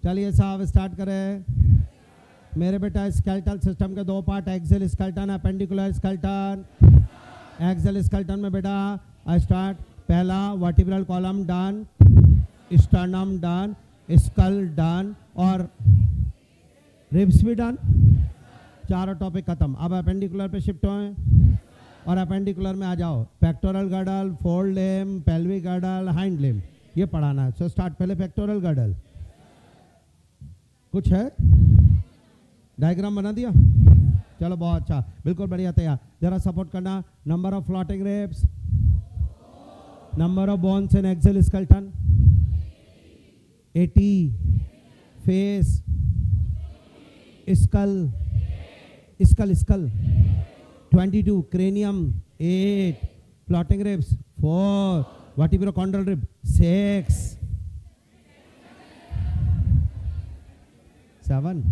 चलिए साहब स्टार्ट करें। मेरे बेटा स्केलेटल सिस्टम के दो part, axial skeleton, appendicular skeleton. Axial skeleton में बेटा स्टार्ट, पहला vertebral column done, sternum done, skull done और रिब्स भी डन। चारों टॉपिक खत्म। अब अपेंडिकुलर पे शिफ्ट हों और अपेंडिकुलर में आ जाओ। पेक्टोरल गर्डल, फोल्ड लिम, पेल्विक गर्डल, हाइंड लिम, ये पढ़ाना है। So start. पहले पेक्टोरल गर्डल। कुछ है? डायग्राम बना दिया? चलो बहुत अच्छा, बिल्कुल बढ़िया, तैयार। जरा सपोर्ट करना। Number of floating ribs, number of bones in axial skeleton 80, face, skull 22, cranium 8, floating ribs 4, vertebrochondral rib 6, 7,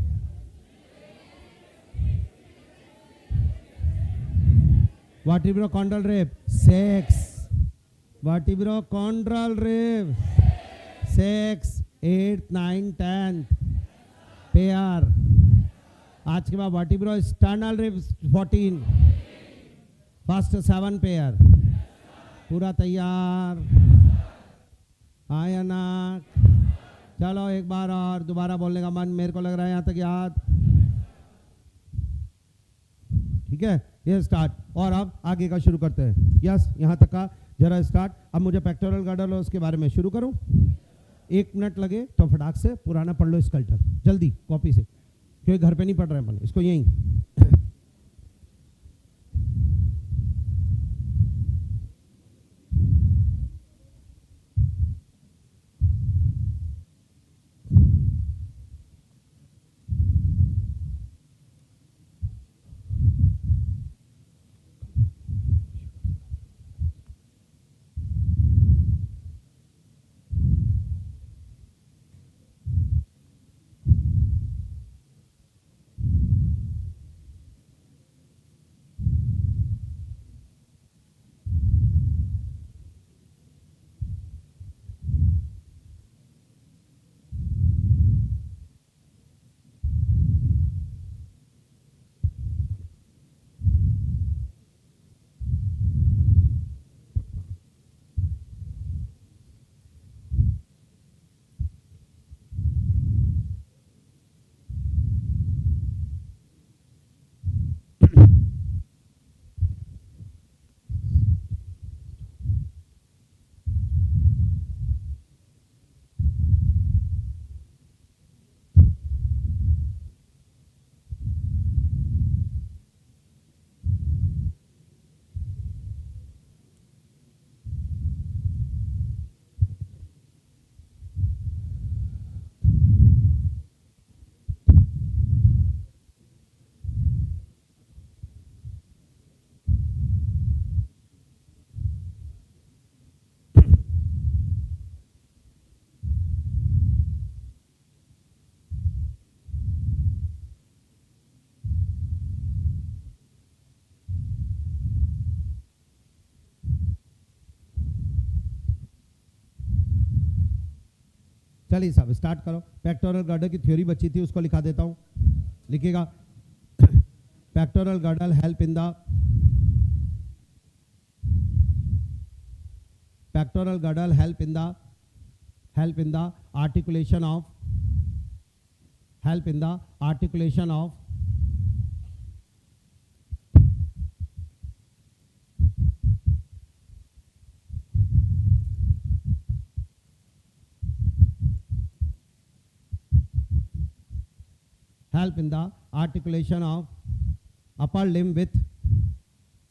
vertebrochondral rib 6, vertebrochondral rib 6, 8, 9, 10 pair। आज के बाद vertebro sternal ribs 14, first 7 pair. पूरा तैयार? आया ना? चलो एक बार और दोबारा बोलने का मन, मेरे को लग रहा है यहाँ तक याद। ठीक है, ये स्टार्ट। और अब आगे का शुरू करते हैं। यस, यहाँ तक का जरा स्टार्ट। अब मुझे पेक्टोरल गर्डल और उसके बारे में शुरू करूँ। 1 मिनट लगे तो फटाक से पुराना पढ़ लो स्केलेटन, जल्दी कॉपी से, क्योंकि घर पे नहीं पढ़ रहे हैं अपन इसको, यहीं। चलिए साहब स्टार्ट करो। पेक्टोरल गर्डल की थ्योरी बची थी, उसको लिखा देता हूँ, लिखिएगा। Pectoral girdle help in the pectoral girdle help in the articulation of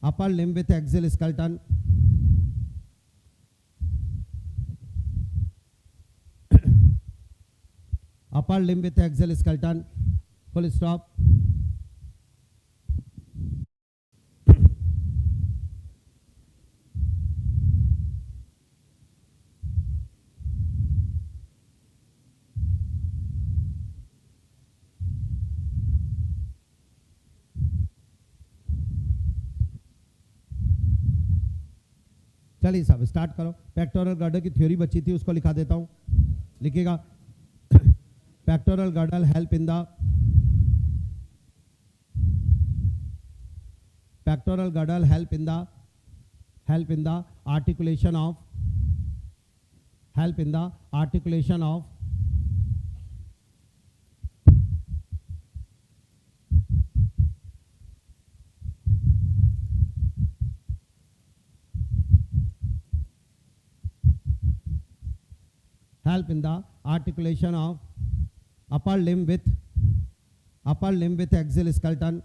upper limb with axial skeleton, upper limb with axial skeleton, full stop। चलिए साहब स्टार्ट करो। पेक्टोरल गर्डल की थ्योरी बची थी, उसको लिखा देता हूँ, लिखिएगा। pectoral girdle help in the pectoral girdle help in the articulation of help in the articulation of help in the articulation of upper limb with axial skeleton.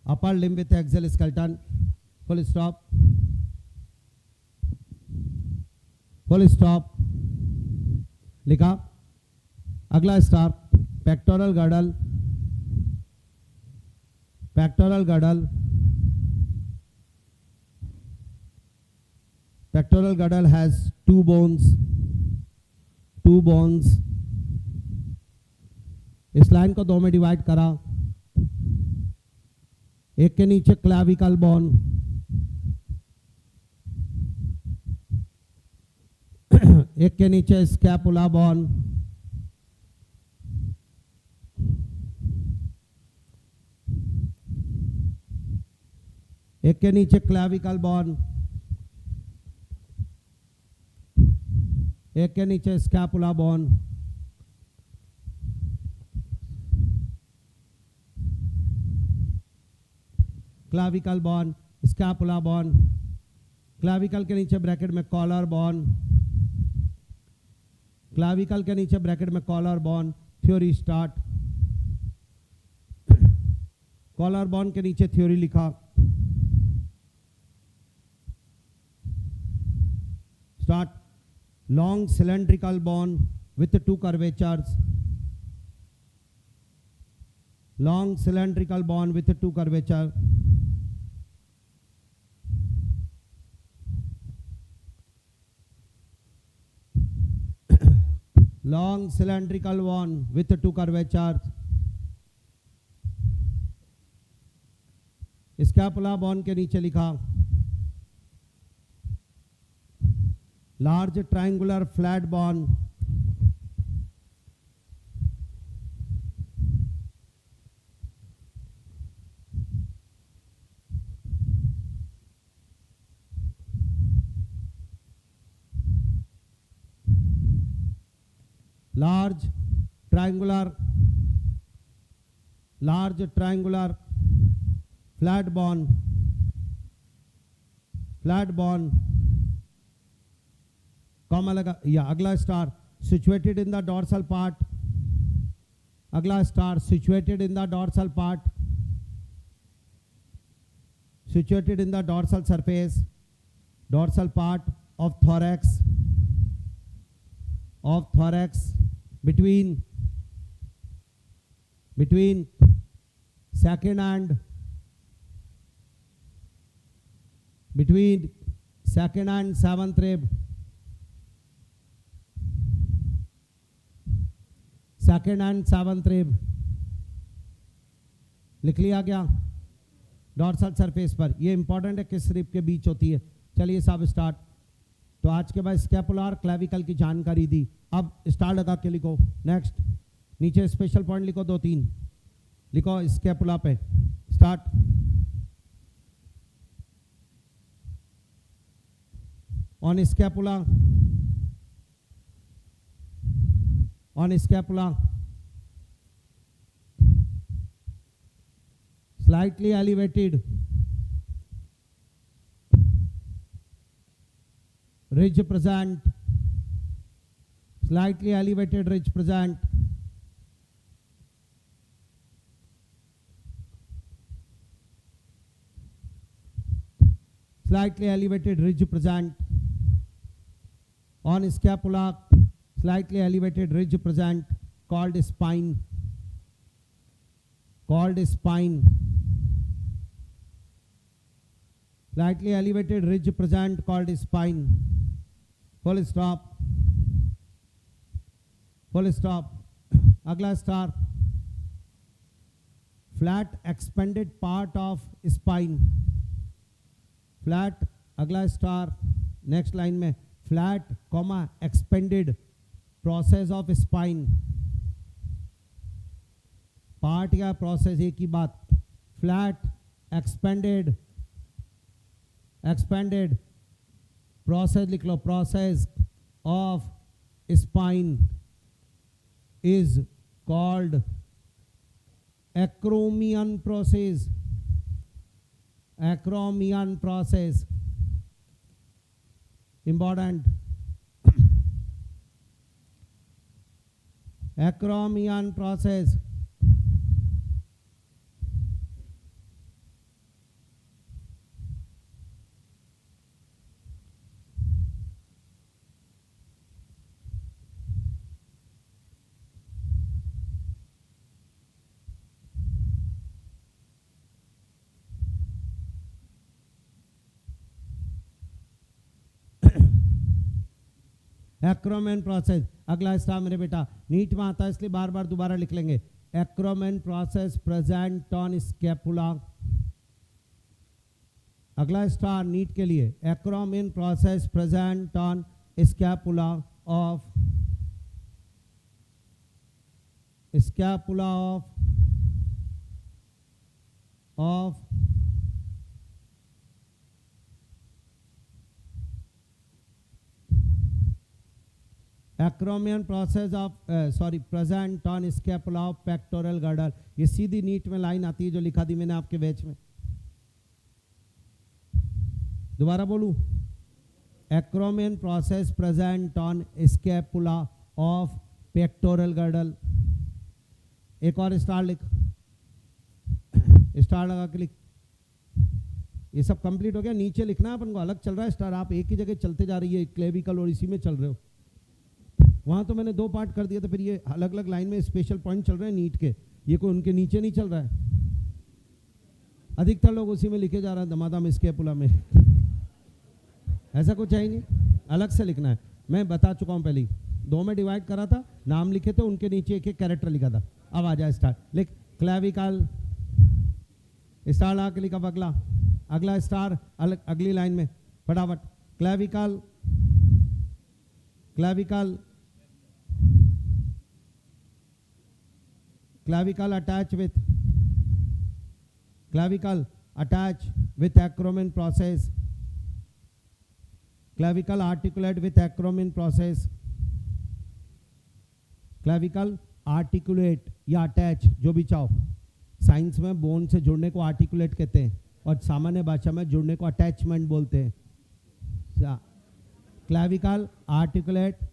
Upper limb with axial skeleton. Full stop. Full stop. लिखा. अगला star pectoral girdle. Pectoral girdle. Pectoral girdle has two bones. इस line को दो में divide करा. एक के नीचे क्लैविकल बोन, एक के नीचे स्कैपुला बोन, एक के नीचे क्लैविकल बोन, एक के नीचे scapula bone. Clavicle bone, scapula bone, clavicle के नीचे ब्रैकेट में कॉलर बोन, क्लाविकल के नीचे ब्रैकेट में collar bone. Theory start. Collar bone के नीचे थ्योरी लिखा. Start. Long cylindrical bone with two curvatures. Long cylindrical bone with two curvature. Long cylindrical bone with two curvatures. Scapula bone के नीचे लिखा. Large triangular flat bone. Large triangular flat bone. Comma लगा. या अगला star situated in the dorsal part. अगला star situated in the dorsal part. Situated in the dorsal surface, dorsal part of thorax, between second and seventh rib. Second and seventh rib लिख लिया गया. Dorsal surface पर. ये important है किस rib के बीच होती है. चलिए साहब स्टार्ट. तो आज के बाद स्कैपुलर क्लैविकल की जानकारी दी. अब स्टार लगा के लिखो. नेक्स्ट. नीचे स्पेशल पॉइंट लिखो 2-3 लिखो स्कैपुला पे. Start. On scapula. On scapula, slightly elevated ridge present, slightly elevated ridge present. Slightly elevated ridge present. On scapula, slightly elevated ridge present, called spine. Slightly elevated ridge present, called spine. Full stop. अगला star. Flat expanded part of spine. Flat. अगला star next line में flat comma expanded process of spine, part या process एक ही बात, flat expanded, expanded process लिख लो, process of spine is called acromion process, acromion process, important, acromion process, acromion process. अगला star मेरे बेटा नीट में आता है इसलिए बार बार दोबारा लिख लेंगे, acromion process present on scapula. अगला स्टार नीट के लिए, acromion process present on scapula of, scapula of acromion process of present on scapula of pectoral girdle. ये सीधी नीट में लाइन आती है जो लिखा दी मैंने आपके बैच में। दोबारा बोलूं, acromion process present on scapula of pectoral girdle. एक और स्टार लिख, स्टार लगा के लिख। ये सब कंप्लीट हो गया, नीचे लिखना है अपन को, अलग चल रहा है स्टार, आप एक ही जगह चलते जा रही है क्लेविकल और इसी में चल रहे हो। वहां तो मैंने 2 पार्ट कर दिया, तो फिर ये अलग अलग लाइन में स्पेशल पॉइंट चल रहे हैं नीट के, ये कोई उनके नीचे नहीं चल रहा है। अधिकतर लोग उसी में लिखे जा रहे हैं, दमादम स्कैपुला में। ऐसा कुछ है ही नहीं, अलग से लिखना है। मैं बता चुका हूं पहले, 2 में डिवाइड करा था, नाम लिखे थे, उनके नीचे एक एक कैरेक्टर लिखा था। अब आ जाए स्टार लिख, क्लेविकल स्टार ला के लिखा। अगला अगला स्टार अलग अगली लाइन में फटाफट, clavicle, clavicle, clavicle attach with, clavicle attach with acromion process, clavicle articulate with acromion process, clavicle articulate या attach जो भी चाहो। साइंस में बोन से जुड़ने को आर्टिकुलेट कहते हैं और सामान्य भाषा में जुड़ने को अटैचमेंट बोलते हैं। क्लेविकल आर्टिकुलेट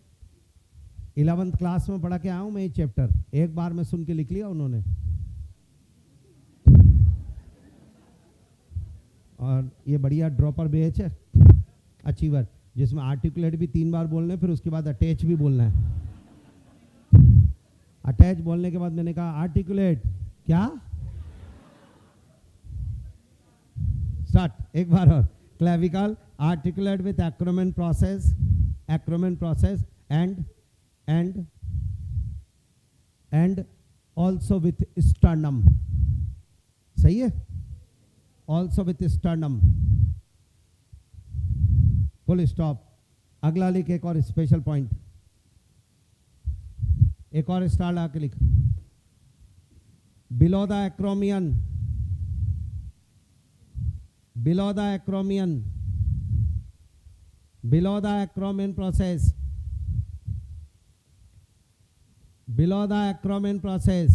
11th क्लास में पढ़ा के आया हूं मैं ये चैप्टर, एक बार में सुन के लिख लिया उन्होंने। और ये बढ़िया ड्रॉपर बैच है, अचीवर, जिसमें आर्टिकुलेट भी 3 बार बोलना है, फिर उसके बाद अटैच भी बोलना है। अटैच बोलने के बाद मैंने कहा आर्टिकुलेट क्या, स्टार्ट एक बार और, clavicle articulate with acromion process, acromion process and also with sternum, सही है, also with sternum, full stop. अगला लिख एक और स्पेशल पॉइंट, एक और स्टार ला के लिख, below the acromion, below the acromion, below the acromion process, below the acromion process,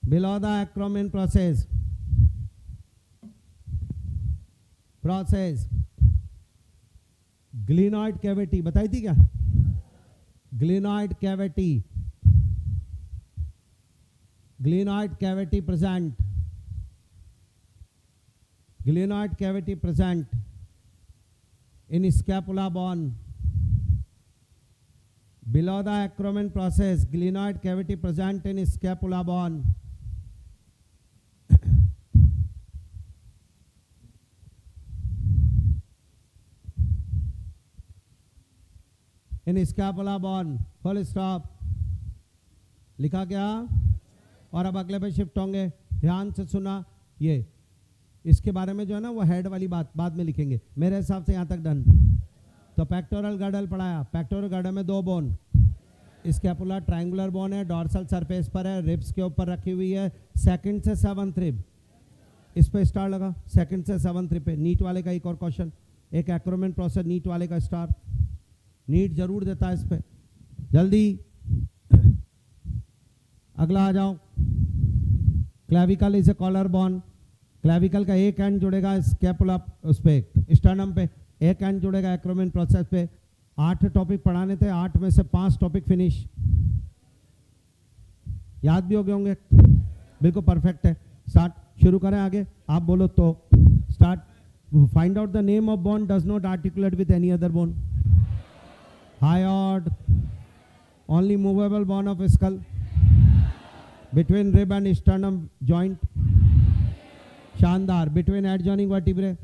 below the acromion process, process glenoid cavity, बताई थी क्या, glenoid cavity, glenoid cavity present, glenoid cavity present in scapula bone, below the acromion process, glenoid cavity present in scapula bone, in scapula bone, full stop। लिखा गया। और अब अगले पे shift होंगे, ध्यान से सुना, ये इसके बारे में जो है ना वो हेड वाली बात बाद में लिखेंगे। मेरे हिसाब से यहाँ तक डन। तो पेक्टोरल गर्डल पढ़ाया। पेक्टोरल गर्डल में 2 बोन, स्कैपुला ट्रायंगुलर बोन है, डॉर्सल सरफेस पर है, रिब्स के ऊपर रखी हुई है, सेकंड से 7th रिब इस पे स्टार लगा, सेकंड से 7th रिब पे। नीट वाले का एक और क्वेश्चन, एक एक्रोमेन प्रोसेस नीट वाले का स्टार, नीट जरूर देता है इस पे। जल्दी अगला आ जाओ। Clavicle is a collar bone. Clavicle का एक एंड जुड़ेगा स्कैपुला उस पे, स्टर्नम पे, एक एंड जुड़ेगा एक्रोमेन प्रोसेस पे। 8 टॉपिक पढ़ाने थे, 8 में से 5 टॉपिक फिनिश, याद भी हो गए होंगे, बिल्कुल परफेक्ट है। स्टार्ट, शुरू करें आगे, आप बोलो तो start. Find out the name of bone does not articulate with any other bone. Hyoid, only movable bone of skull, between rib and sternum joint. शानदार, between adjoining vertebrae.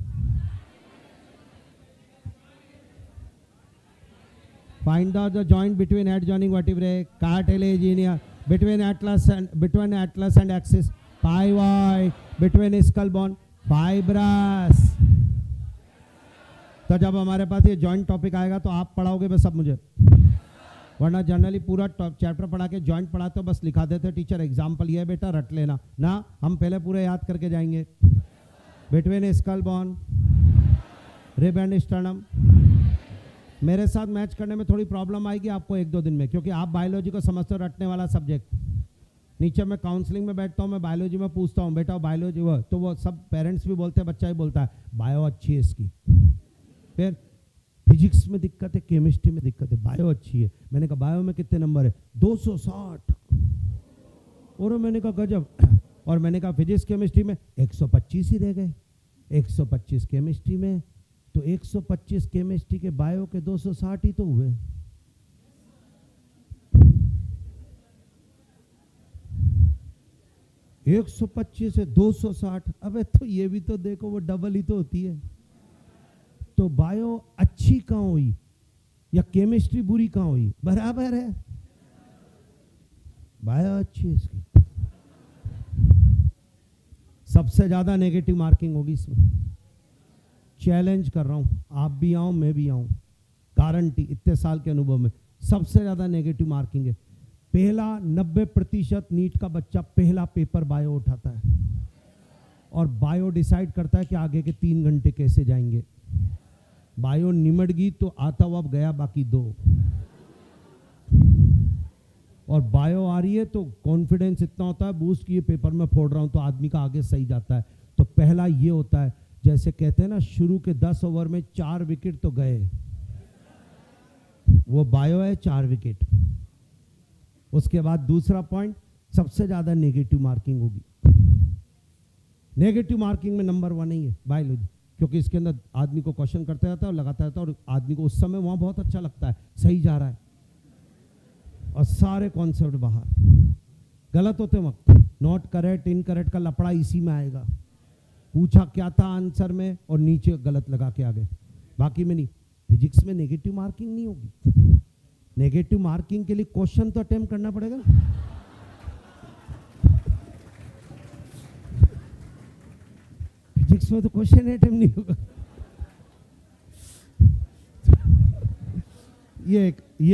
Find out the joint between adjoining vertebrae, cartilage in here, between atlas and axis, pivot, between skull bone, fibrous। तो जब हमारे पास ये joint topic आएगा तो आप पढ़ाओगे बस सब मुझे, वरना जनरली पूरा चैप्टर पढ़ा के जॉइंट पढ़ाते हो बस लिखा देते टीचर एग्जाम्पल ये बेटा रट लेना ना, हम पहले पूरे याद करके जाएंगे। Between skull bone, rib and sternum. मेरे साथ मैच करने में थोड़ी प्रॉब्लम आएगी आपको 1-2 दिन में, क्योंकि आप बायोलॉजी को समझते हो, रटने वाला सब्जेक्ट। नीचे मैं काउंसलिंग में बैठता हूँ, मैं बायोलॉजी में पूछता हूँ बेटा बायोलॉजी वो, तो वो सब पेरेंट्स भी बोलते हैं, बच्चा भी बोलता है बायो अच्छी है इसकी। फिर फिजिक्स में दिक्कत है, केमिस्ट्री में दिक्कत है, बायो अच्छी है। मैंने कहा बायो में कितने नंबर है? 260। और मैंने कहा गजब। और मैंने कहा फिजिक्स केमिस्ट्री में 125 ही रह गए। 125 केमिस्ट्री में, तो 125 केमिस्ट्री के, बायो के 260 ही तो हुए। एक 125 से 260, अबे तो ये भी तो देखो वो डबल ही तो होती है। तो बायो अच्छी कहाँ हुई या केमिस्ट्री बुरी कहाँ हुई? बराबर है, बायो अच्छी है इसकी। सबसे ज्यादा नेगेटिव मार्किंग होगी इसमें। चैलेंज कर रहा हूं, आप भी आओ मैं भी आऊं, गारंटी इतने साल के अनुभव में सबसे ज्यादा नेगेटिव मार्किंग है। पहला 90% नीट का बच्चा पहला पेपर बायो उठाता है और बायो डिसाइड करता है कि आगे के 3 घंटे कैसे जाएंगे। बायो निमट गई तो आता हुआ अब गया बाकी 2, और बायो आ रही है तो कॉन्फिडेंस इतना होता है बूस्ट की ये पेपर में फोड़ रहा हूं तो आदमी का आगे सही जाता है। तो पहला ये होता है, जैसे कहते हैं ना शुरू के 10 ओवर में 4 विकेट तो गए, वो बायो है 4 विकेट। उसके बाद दूसरा पॉइंट, सबसे ज्यादा नेगेटिव मार्किंग होगी। नेगेटिव मार्किंग में नंबर 1 ही है बायोलॉजी, क्योंकि इसके अंदर आदमी को क्वेश्चन करते रहता है और लगाता रहता है और आदमी को उस समय वहां बहुत अच्छा लगता है सही जा रहा है, और सारे कॉन्सेप्ट बाहर गलत होते वक्त। नॉट करेक्ट, इनकरेक्ट का लपड़ा इसी में आएगा। पूछा क्या था आंसर में और नीचे गलत लगा के आ गए, बाकी में नहीं। फिजिक्स में नेगेटिव मार्किंग नहीं होगी। नेगेटिव मार्किंग के लिए क्वेश्चन तो अटेम्प्ट करना पड़ेगा। फिजिक्स में तो क्वेश्चन अटेम्प्ट नहीं होगा। ये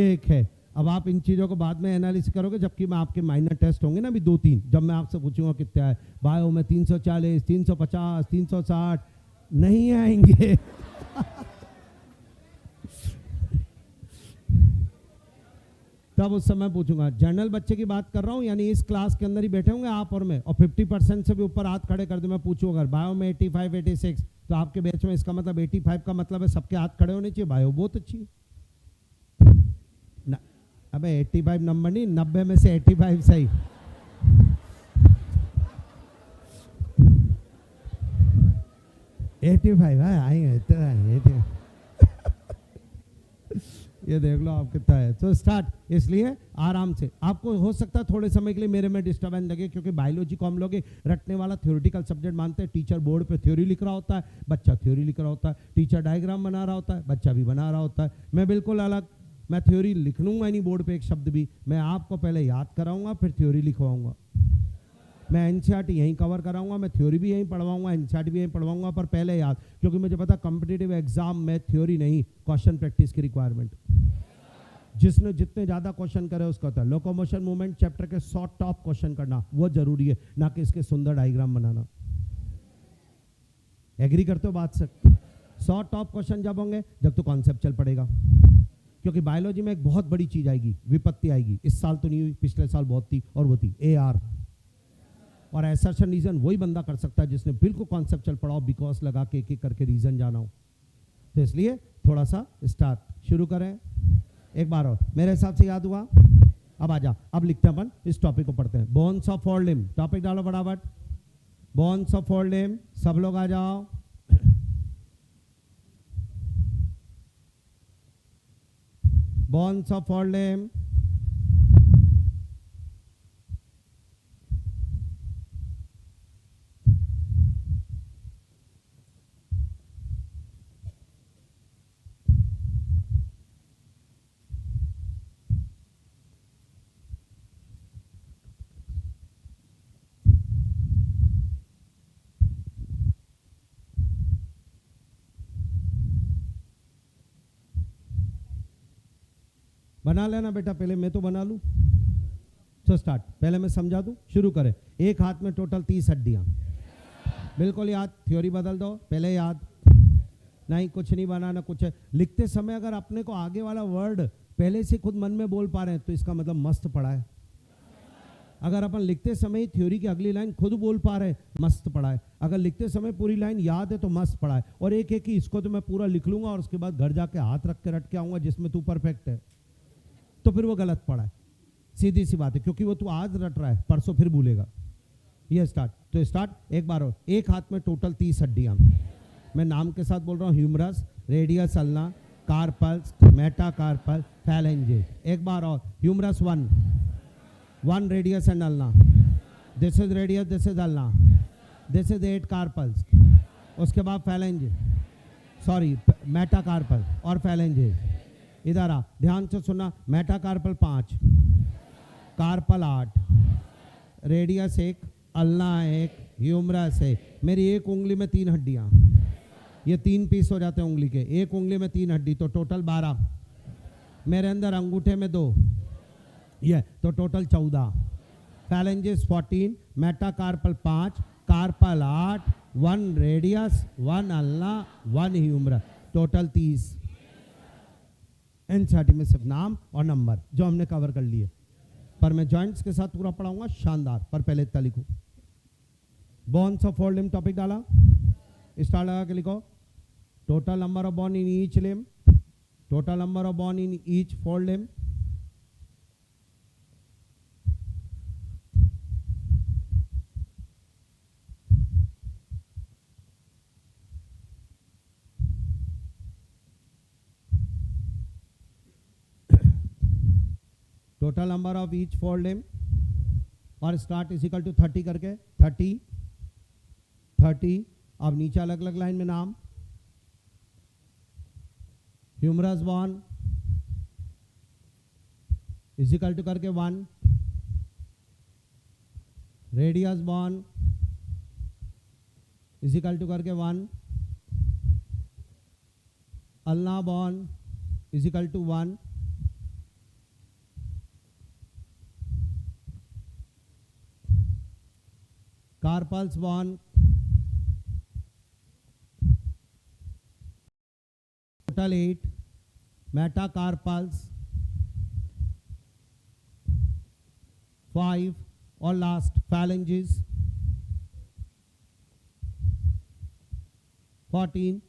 एक है। अब आप इन चीज़ों को बाद में एनालिसिस करोगे, जबकि मैं आपके माइनर टेस्ट होंगे ना अभी 2-3, जब मैं आपसे पूछूंगा कितना है बायो में 340, 350, 360 नहीं आएंगे। तब उस समय पूछूंगा। जनरल बच्चे की बात कर रहा हूँ, यानी इस क्लास के अंदर ही बैठे होंगे आप और मैं, और 50% से भी ऊपर हाथ खड़े कर दे। मैं पूछूंगा बायो में 85, 86 तो आपके बैच में इसका मतलब 85 का मतलब है सबके हाथ खड़े होने चाहिए। बायो बहुत अच्छी ना, अबे 85 नंबर नहीं, 90 में से 85 सही। आएंगे ये देख लो आप कितना है। तो स्टार्ट, इसलिए आराम से। आपको हो सकता है थोड़े समय के लिए मेरे में डिस्टर्बेंस लगे, क्योंकि बायोलॉजी को हम लोग रटने वाला थ्योरेटिकल सब्जेक्ट मानते हैं। टीचर बोर्ड पे थ्योरी लिख रहा होता है, बच्चा थ्योरी लिख रहा होता है। टीचर डायग्राम बना रहा होता है, बच्चा भी बना रहा होता है। मैं बिल्कुल अलग, मैं थ्योरी लिख लूंगा नहीं बोर्ड पे एक शब्द भी, मैं आपको पहले याद कराऊंगा फिर थ्योरी लिखवाऊंगा। मैं एनसीईआरटी यहीं कवर कराऊंगा, मैं थ्योरी भी यहीं पढ़वाऊंगा, एनसीईआरटी भी यहीं पढ़वाऊंगा, पर पहले याद, क्योंकि मुझे पता कॉम्पिटिटिव एग्जाम में थ्योरी नहीं, क्वेश्चन प्रैक्टिस की रिक्वायरमेंट। जिसने जितने ज्यादा क्वेश्चन करे उसका होता है। लोकोमोशन मूवमेंट चैप्टर के 100 टॉप क्वेश्चन करना वो जरूरी है, ना कि इसके सुंदर डायग्राम बनाना। एग्री करते हो बात से? 100 टॉप क्वेश्चन जब होंगे जब तो कॉन्सेप्चुअल पड़ेगा, क्योंकि बायोलॉजी में एक बहुत बड़ी चीज आएगी, विपत्ति आएगी। इस साल तो नहीं हुई, पिछले साल बहुत थी, और वो थी AR। और असर्शन रीजन वही बंदा कर सकता है जिसने बिल्कुल कॉन्सेप्चुअल पढ़ाओ, बिकॉज लगा के एक एक करके रीजन जाना हो। तो इसलिए थोड़ा सा स्टार्ट शुरू करें एक बार और। मेरे हिसाब से याद हुआ? अब आजा, अब लिखते हैं अपन, इस टॉपिक को पढ़ते हैं। Bones of four limb, topic डालो फटाफट। बोन्स ऑफ फोर लिम्ब, सब लोग आ जाओ। बोन्स ऑफ फोर लिम्ब, बना लेना बेटा, पहले मैं तो बना लूं। तो स्टार्ट, पहले मैं समझा दूं, शुरू करें। एक हाथ में टोटल 30 हड्डियां, बिल्कुल याद। थ्योरी बदल दो, पहले याद नहीं, कुछ नहीं बनाना। कुछ है लिखते समय अगर अपने को आगे वाला वर्ड पहले से खुद मन में बोल पा रहे हैं तो इसका मतलब मस्त पढ़ा है। अगर अपन लिखते समय थ्योरी की अगली लाइन खुद बोल पा रहे हैं, मस्त पढ़ा है। अगर लिखते समय पूरी लाइन याद है तो मस्त पढ़ा है। और एक एक ही इसको तो मैं पूरा लिख लूंगा और उसके बाद घर जाके हाथ रख के रट के आऊंगा जिसमें तू परफेक्ट है, तो फिर वो गलत पढ़ा है। सीधी सी बात है, क्योंकि वो तू आज रट रहा है, परसों फिर भूलेगा। ये स्टार्ट, तो स्टार्ट एक बार और। एक हाथ में टोटल 30 हड्डियां, मैं नाम के साथ बोल रहा हूँ, humerus, radius ulna, carpals, metacarpal, phalanges. एक बार और, humerus 1 radius and ulna, this is radius, this is ulna, this is 8 carpals. उसके बाद फैलेंजेस, सॉरी मेटाकार्पल और फैलेंजेस। इधर आ, ध्यान से सुनना। Metacarpal 5, carpal 8, radius 1, ulna 1, humerus 1। मेरी एक उंगली में 3 हड्डियां, ये 3 पीस हो जाते हैं उंगली के। एक उंगली में 3 हड्डी, तो टोटल 12। मेरे अंदर अंगूठे में 2, ये तो total 14। Phalanges 14, metacarpal 5, carpal 8, 1 radius, 1 ulna, 1 humerus, total 30। NCERT में सिर्फ नाम और नंबर जो हमने कवर कर लिए, पर मैं जॉइंट्स के साथ पूरा पढ़ाऊंगा, शानदार। पर पहले इतना लिखो, bones of four limb topic डाला, स्टार लगा के लिखो। Total number of bone in each limb, total number of bone in each four limb. Total number of each four limb, और स्टार्ट इज इक्वल टू 30 करके, 30। अब नीचे अलग अलग लाइन में नाम। ह्यूमरस 1 इज इक्वल टू करके 1, रेडियस 1 इज इक्वल टू करके 1, ulna 1 is equal to 1, carpals 1, total 8, metacarpals 5, और लास्ट फैलेंजेस 14।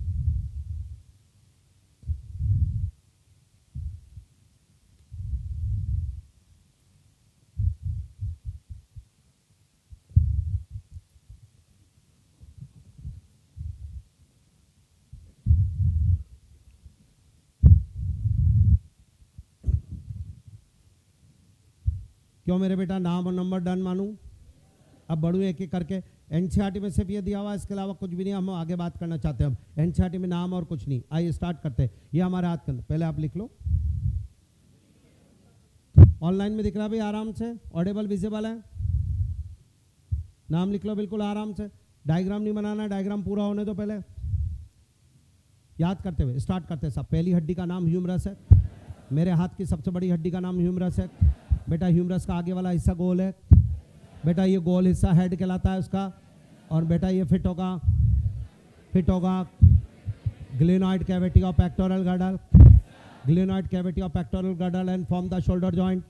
क्यों मेरे बेटा, नाम और नंबर डन मानूं? अब बढ़ू एक एक करके। एनसीईआरटी में सिर्फ ये दिया हुआ है, इसके अलावा कुछ भी नहीं। हम आगे बात करना चाहते हैं, हम एनसीईआरटी में नाम और कुछ नहीं। आइए स्टार्ट करते हैं। ये हमारे हाथ के अंदर, पहले आप लिख लो। ऑनलाइन में दिख रहा है भाई आराम से, ऑडिबल विजिबल है? नाम लिख लो बिल्कुल आराम से, डायग्राम नहीं बनाना, डायग्राम पूरा होने दो पहले। याद करते हुए स्टार्ट करते सब। पहली हड्डी का नाम ह्यूमरस है, मेरे हाथ की सबसे बड़ी हड्डी का नाम ह्यूमरस है। बेटा ह्यूमरस का आगे वाला हिस्सा गोल है, बेटा ये गोल हिस्सा हेड कहलाता है उसका, और बेटा ये फिट होगा glenoid cavity of pectoral girdle, glenoid cavity of pectoral girdle and form the shoulder joint.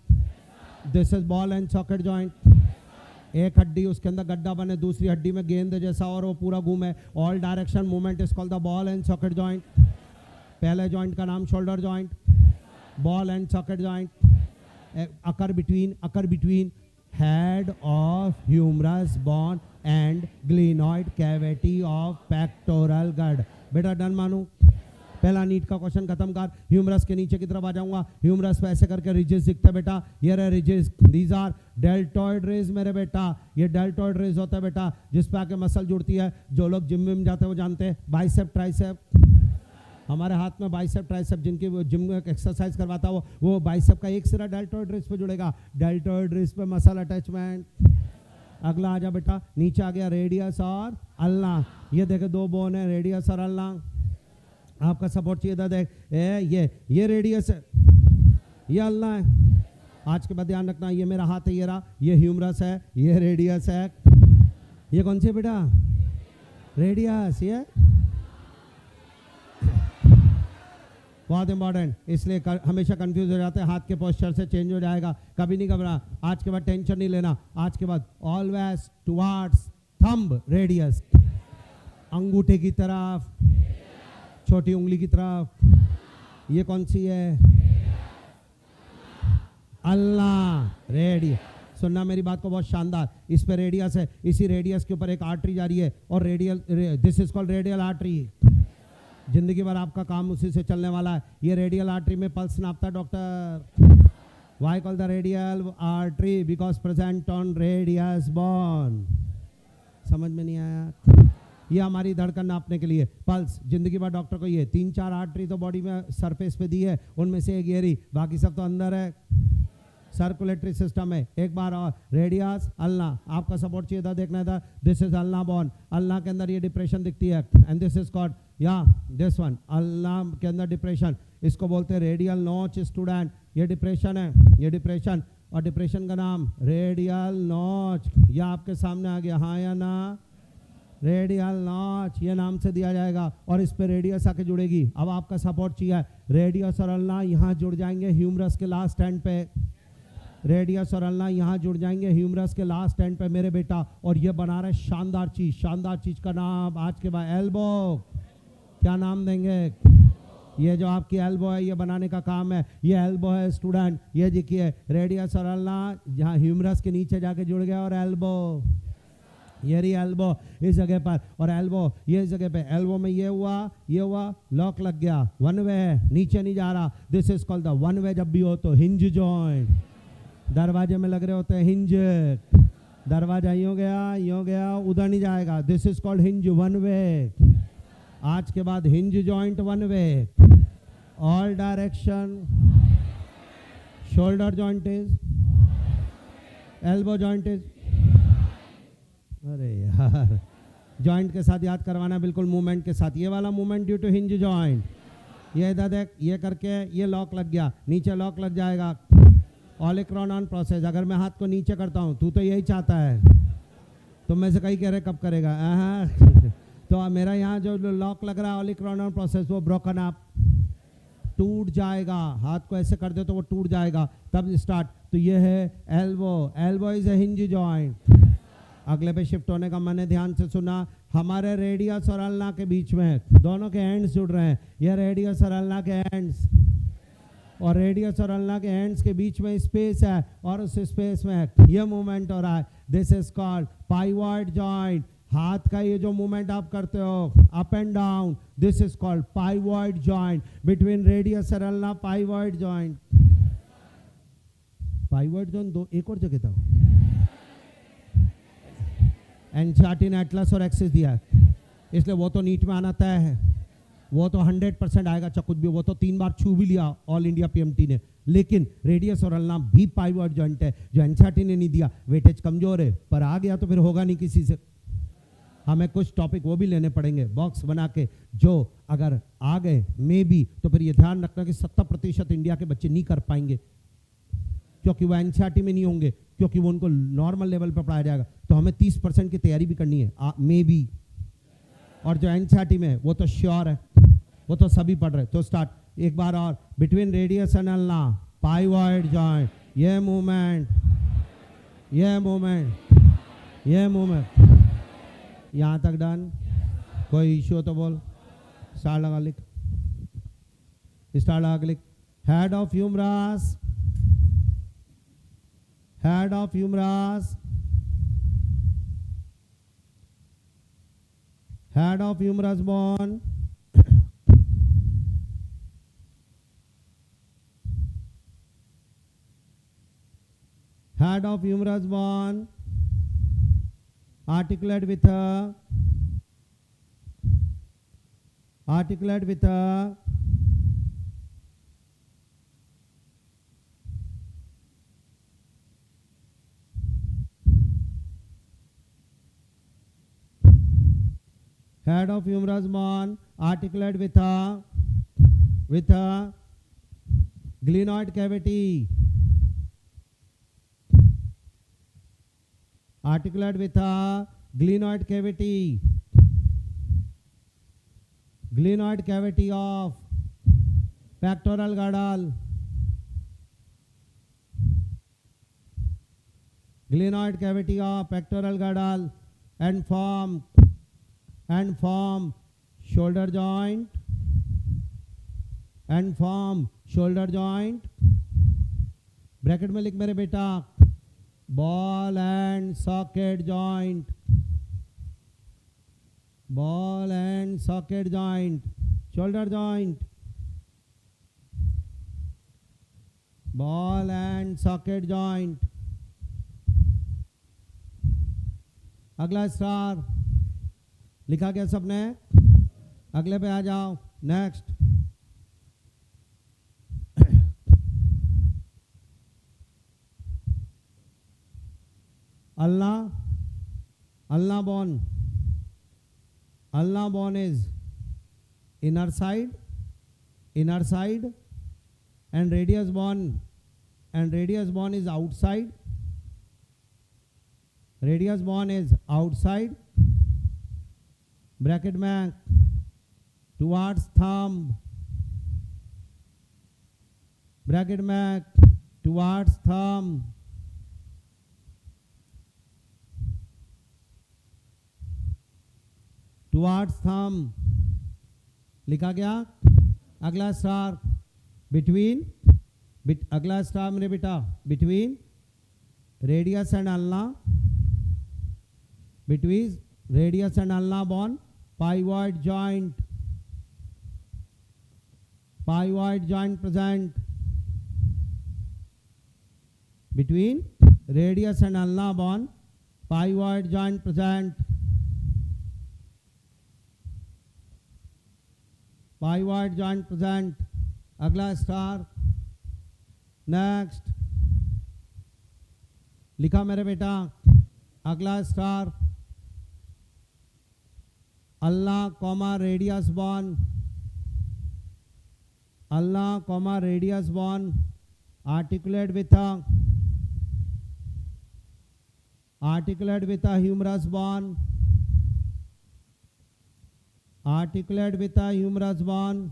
This is ball and socket joint. एक हड्डी उसके अंदर गड्ढा बने, दूसरी हड्डी में गेंद जैसा और वो पूरा घूमे, all direction movement is called the ball and socket joint. पहले जॉइंट का नाम shoulder joint, ball and socket joint. Occur between head of humerus bone and glenoid cavity of pectoral girdle. बेटा डन मानू, पहला नीट का question खत्म कर। Humerus के नीचे की तरफ आ जाऊंगा, ह्यूमरस पे ऐसे करके रिजेस दिखते बेटा, ये रहे ridges, these are deltoid ridge मेरे बेटा, ये डेल्टॉइड रेज होता है बेटा जिस पे आके मसल जुड़ती है। जो लोग जिम में जाते हैं वो जानते हैं, बाइसेप ट्राइसेप, हमारे हाथ में बाइसेप ट्राइसेप, जिनकी जिम में एक्सरसाइज करवाता है वो बाइसेप का एक सिरा डेल्टॉइड रेज पे जुड़ेगा, डेल्टॉइड रेज पे मसल अटैचमेंट। अगला आ जा बेटा, नीचे आ गया रेडियस और अल्ना, ये देखे दो बोन है, रेडियस और अल्ना। आपका सपोर्ट चाहिए था, देख ये रेडियस है, ये अल्ना है। आज के बाद ध्यान रखना, ये मेरा हाथ है, ये रहा, ये ह्यूमरस है, ये रेडियस है। ये कौन सी है बेटा? रेडियस। ये बहुत इंपॉर्टेंट, इसलिए हमेशा कंफ्यूज हो जाते हैं, हाथ के पोस्चर से चेंज हो जाएगा, कभी नहीं घबरा। आज के बाद टेंशन नहीं लेना, आज के बाद ऑलवेज टुवर्ड्स थंब रेडियस, अंगूठे की तरफ, छोटी उंगली की तरफ। ये कौन सी है? अल्लाह, रेडियस। सुनना मेरी बात को बहुत शानदार, इस पे रेडियस है, इसी रेडियस के ऊपर एक आर्टरी जा रही है और this is called radial artery. जिंदगी भर आपका काम उसी से चलने वाला है। ये रेडियल आर्टरी में पल्स नापता है doctor. Why call the radial artery? Because present on radius bone. समझ में नहीं आया? ये हमारी धड़कन नापने के लिए पल्स। जिंदगी भर डॉक्टर को ये 3-4 आर्टरी तो बॉडी में सरफेस पे दी है, उनमें से एक ये रही, बाकी सब तो अंदर है, सर्कुलेटरी सिस्टम है। एक बार और, रेडियस अल्लाह, आपका सपोर्ट चाहिए था, देखना था। This is ulna bone, ulna के अंदर ये डिप्रेशन दिखती है and this is called this one, ulna के अंदर डिप्रेशन, इसको बोलते हैं रेडियल नॉच स्टूडेंट। ये डिप्रेशन है, ये डिप्रेशन, और डिप्रेशन का नाम रेडियल नॉच। यह आपके सामने आ गया, हाँ या ना? रेडियल नॉच ये नाम से दिया जाएगा और इस पे रेडियस आके जुड़ेगी। अब आपका सपोर्ट चाहिए, रेडियस और अल्लाह यहाँ जुड़ जाएंगे ह्यूमरस के लास्ट एंड पे, रेडियस और अल्लाह यहाँ जुड़ जाएंगे ह्यूमरस के लास्ट एंड पे मेरे बेटा, और ये बना रहे शानदार चीज। शानदार चीज का नाम आज के बाद एल्बो। क्या नाम देंगे? ये जो आपकी एल्बो है, ये बनाने का काम है, ये एल्बो है स्टूडेंट। ये देखिए रेडियस और अल्लाह यहाँ ह्यूमरस के नीचे जाके जुड़ गया और एल्बो, ये रही एल्बो इस जगह पर, और एल्बो ये इस जगह पे। एल्बो में ये हुआ, लॉक लग गया, वन वे है, नीचे नहीं जा रहा। This is called the one way. जब भी हो तो हिंज जॉइंट, दरवाजे में लग रहे होते हैं हिंज, दरवाजा यूं गया, उधर नहीं जाएगा। This is called hinge, one way. आज के बाद hinge joint one way, all direction. Shoulder joint is, elbow joint is, अरे यार जॉइंट के साथ याद करवाना, बिल्कुल मूवमेंट के साथ। ये वाला movement due to hinge joint. ये इधर देख, ये करके ये लॉक लग गया, नीचे लॉक लग जाएगा। ऑलिक्रोनॉन प्रोसेस। अगर मैं हाथ को नीचे करता हूँ, तू तो यही चाहता है, तो मैं से कहीं कह रहे कब करेगा? तो मेरा यहाँ जो लॉक लग रहा है ऑलिक्रोनॉन प्रोसेस, वो ब्रोकन अप, टूट जाएगा। हाथ को ऐसे कर दे तो वो टूट जाएगा, तब स्टार्ट। तो ये है elbow, elbow is a hinge joint. अगले पे शिफ्ट होने का मैंने ध्यान से सुना, हमारे रेडियस और अल्लाह के बीच में दोनों के एंड्स जुड़ रहे हैं। ये रेडियस और अल्लाह के एंड्स, और रेडियस और अल्लाह के एंड्स के बीच में स्पेस है, और उस स्पेस में ये मूवमेंट हो रहा है। This is called pivot joint. हाथ का ये जो मूवमेंट आप करते हो up and down, this is called pivot joint. Between radius और अल्लाह पाइवॉइड जॉइंट। पाइवॉइड जॉइंट दो एक और जगह था, एनसीईआरटी ने एटलस और एक्सिस दिया है, इसलिए वो तो नीट में आना तय है। वो तो 100% आएगा चाहे कुछ भी, वो तो 3 बार छू भी लिया ऑल इंडिया पीएमटी ने। लेकिन रेडियस और अल्ना भी पाइवट जॉइंट है जो एनसीईआरटी ने नहीं दिया, वेटेज कमजोर है, पर आ गया तो फिर होगा नहीं किसी से। हमें कुछ टॉपिक वो भी लेने पड़ेंगे बॉक्स बना के, जो अगर आ गए मे बी, तो फिर ये ध्यान रखना कि 70% इंडिया के बच्चे नहीं कर पाएंगे, क्योंकि वो एनसीईआरटी में नहीं होंगे, क्योंकि वो उनको नॉर्मल लेवल पर पढ़ाया जाएगा। तो हमें 30% की तैयारी भी करनी है मे बी, और जो एनसीईआरटी में है वो तो श्योर है, वो तो सभी पढ़ रहे। तो स्टार्ट एक बार और, between radius and ulna pivot joint, ये मूवमेंट, ये मूवमेंट, ये मूवमेंट, यहाँ तक डन। कोई इश्यू हो तो बोल। स्टार्ट लगा लिख, स्टार्ट लगा लिख। Head of humerus, head of humerus, head of humerus bone, head of humerus bone, articulate with a, articulate with a, head of humerus bone, articulate with a glenoid cavity, articulate with a glenoid cavity, glenoid cavity of pectoral girdle, glenoid cavity of pectoral girdle, and form shoulder joint, and form shoulder joint। Bracket में लिख मेरे बेटा, ball and socket joint, ball and socket joint, shoulder joint, ball and socket joint. अगला star लिखा गया सबने, अगले पे आ जाओ। Next, ulna, ulna bone, ulna bone is inner side, inner side, and radius bone is outside, radius bone is outside, bracket में towards thumb, bracket में टुवार्ड्स थंब, टुवार्ड्स थंब लिखा गया। अगला स्टार बिटवीन, अगला स्टार मेरे बेटा between radius and ulna, between radius and ulna bone, pivot joint, pivot joint present between radius and ulna bone, pivoid joint present, pivoid joint present। अगला star, next लिखा मेरे बेटा। अगला star, ulna comma radius bone, ulna comma radius bone, articulate with a humerus bone, articulate with a humerus bone,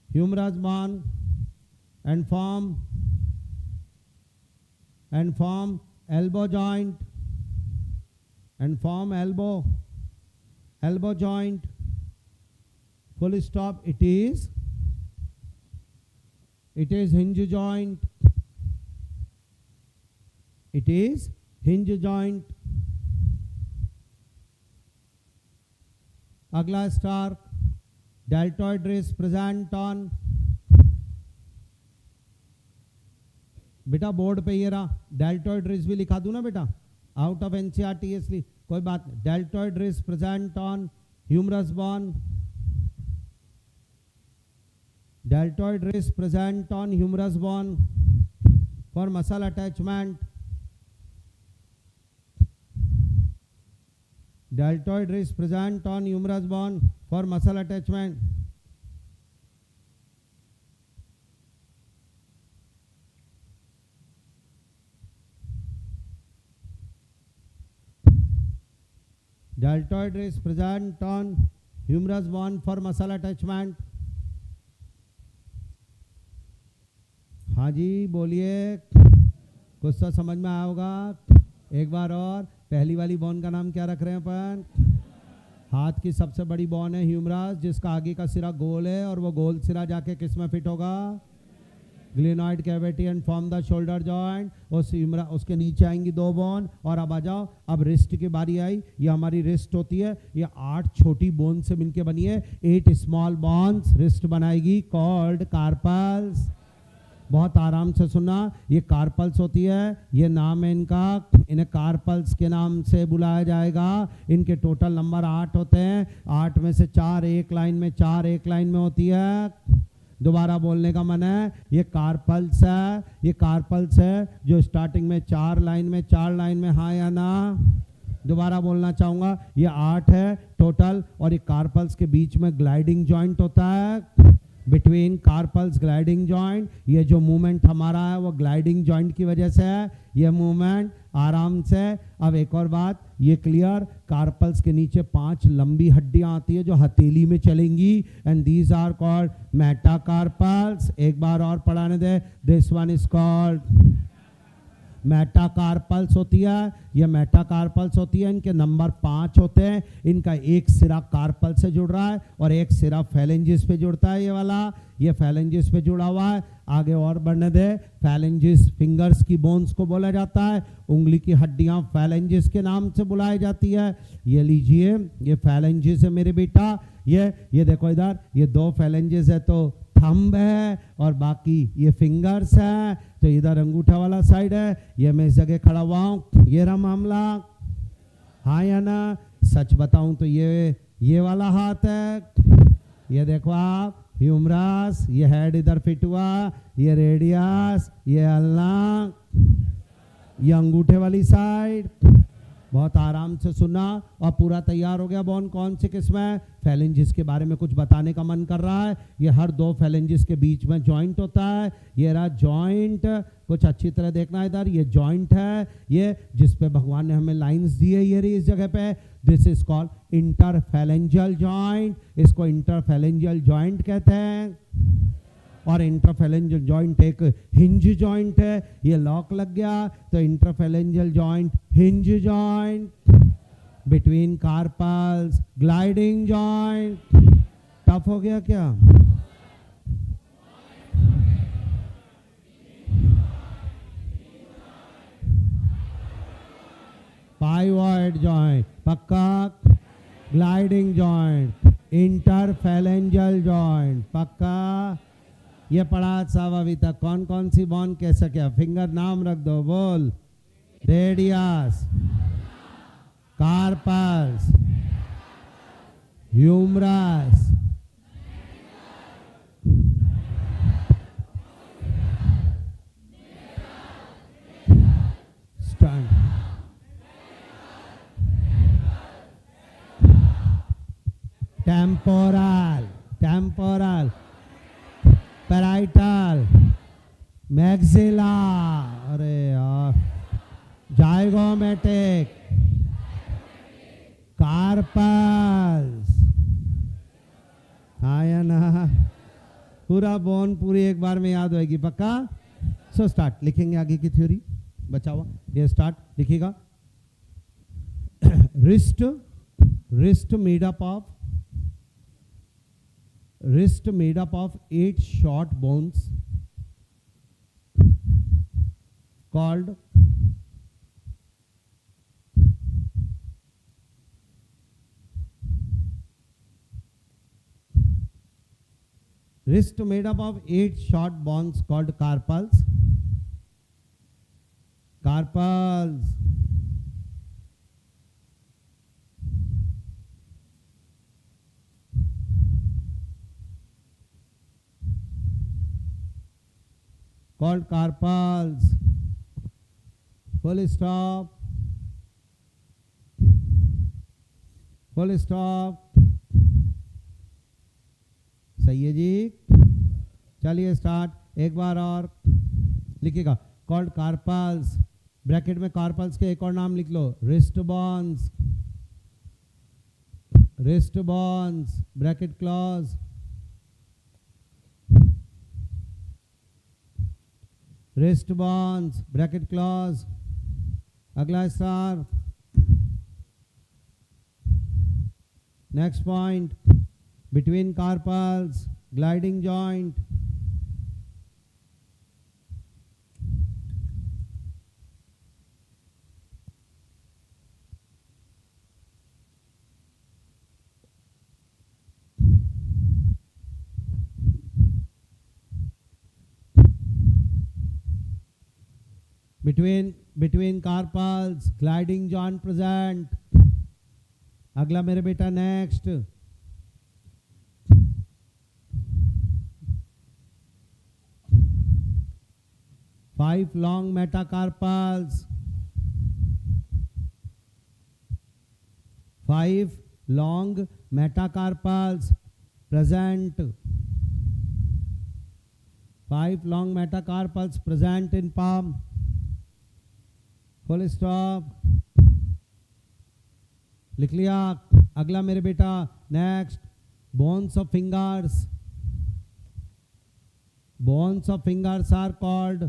humerus bone, and form elbow joint, and form elbow joint, full stop। it is hinge joint, it is hinge joint। अगला star, deltoid rays present on, बेटा board पे ये रहा, deltoid rays भी लिखा दूं ना बेटा, आउट ऑफ एनसीईआरटी इसलिए कोई बात नहीं. Deltoid wrist present on humerus bone. Deltoid wrist present on humerus bone for muscle attachment. Deltoid wrist present on humerus bone for muscle attachment. Deltoid wrist present on humerus bone for muscle attachment. हाँ जी बोलिए, कुछ तो समझ में आया होगा. एक बार और, पहली वाली बोन का नाम क्या रख रहे हैं अपन? हाथ की सबसे बड़ी बोन है ह्यूमरस, जिसका आगे का सिरा गोल है और वो गोल सिरा जाके किस में फिट होगा? Glenoid cavity and form the shoulder joint. उसके नीचे आएंगी 2 बोन. और अब आ जाओ, अब रिस्ट की बारी आई. ये हमारी रिस्ट होती है, ये 8 छोटी बोन से मिलके बनी है. 8 स्मॉल बोन्स रिस्ट बनाएगी, कॉल्ड कार्पल्स. बहुत आराम से सुनना, ये कार्पल्स होती है, ये नाम है इनका. इन्हें कार्पल्स के नाम से बुलाया जाएगा. इनके टोटल नंबर 8 होते हैं. 8 में से 4 एक लाइन में, 4 एक लाइन में होती है. दोबारा बोलने का मन है, ये कार्पल्स है. ये कार्पल्स है जो स्टार्टिंग में 4 लाइन में, 4 लाइन में. हाँ या ना? दोबारा बोलना चाहूँगा, ये 8 है टोटल. और ये कार्पल्स के बीच में ग्लाइडिंग जॉइंट होता है. बिटवीन कार्पल्स ग्लाइडिंग जॉइंट, ये जो मूवमेंट हमारा है वो ग्लाइडिंग जॉइंट की वजह से है. ये मूवमेंट आराम से. अब एक और बात, ये क्लियर, कार्पल्स के नीचे 5 लंबी हड्डियां आती है जो हथेली में चलेंगी, and these are called metacarpals. एक बार और पढ़ाने दे. This one is called metacarpals होती है. ये मेटाकार्पल्स होती है, इनके नंबर 5 होते हैं. इनका एक सिरा कार्पल से जुड़ रहा है और एक सिरा फैलेंजिस पे जुड़ता है. ये वाला, ये फैलेंजिस पे जुड़ा हुआ है. आगे और बढ़ने दे. फैलेंजिस फिंगर्स की बोन्स को बोला जाता है. उंगली की हड्डियां फैलेंजिस के नाम से बुलाई जाती है. ये लीजिए, ये फैलेंजिस है मेरे बेटा. ये देखो इधर, ये 2 फैलेंजिस है तो थंब है, और बाकी ये फिंगर्स है. तो इधर अंगूठा वाला साइड है. ये मैं इस जगह खड़ा हुआ हूँ. ये रहा मामला. हाँ या ना? सच बताऊं तो ये वाला हाथ है. ये देखो आप, ह्यूमरस. ये हेड इधर फिट हुआ. ये रेडियस. ये अल्ना. ये अंगूठे वाली साइड. बहुत आराम से सुनना. और पूरा तैयार हो गया. बोन कौन से किस्म है? फैलेंजिस के बारे में कुछ बताने का मन कर रहा है. ये हर 2 फैलेंजिस के बीच में जॉइंट होता है. ये रहा जॉइंट. कुछ अच्छी तरह देखना इधर. ये जॉइंट है, ये जिस पे भगवान ने हमें लाइंस दी है. ये रही इस जगह पे. This is called interphalangeal joint. इसको इंटरफैलेंजियल जॉइंट कहते हैं. और इंटरफैलेंजियल जॉइंट एक हिंज जॉइंट है. ये लॉक लग गया तो interphalangeal joint hinge joint. Between carpals gliding joint. Tough हो गया क्या? पाइवॉइड जॉइंट पक्का. ग्लाइडिंग जॉइंट, इंटरफैलेंजियल जॉइंट पक्का. ये पढ़ा सब अभी तक. कौन कौन सी बोन कैसे क्या? फिंगर नाम रख दो. बोल. Radius, carpals, humerus, stunt, temporal, parietal, maxilla. अरे यार. Zygomatic, carpals. हाँ या ना? पूरा बोन पूरी एक बार में याद होगी पक्का. So start. लिखेंगे आगे की थ्योरी. बचाओ. ये स्टार्ट लिखिएगा. wrist made up of 8 short bones called carpals. called carpals. Full stop. Full stop. सही है जी, चलिए स्टार्ट। एक बार और लिखिएगा, कॉल्ड कार्पल्स, ब्रैकेट में कार्पल्स के एक और नाम लिख लो, wrist bones, wrist bones, bracket close, wrist bones, bracket close. अगला star, next point, between carpals, gliding joint, between carpals, gliding joint present। अगला मेरे बेटा next, five long metacarpals, five long metacarpals present, five long metacarpals present in palm। Full stop, लिख लिया। अगला मेरे बेटा next, bones of fingers, bones of fingers are called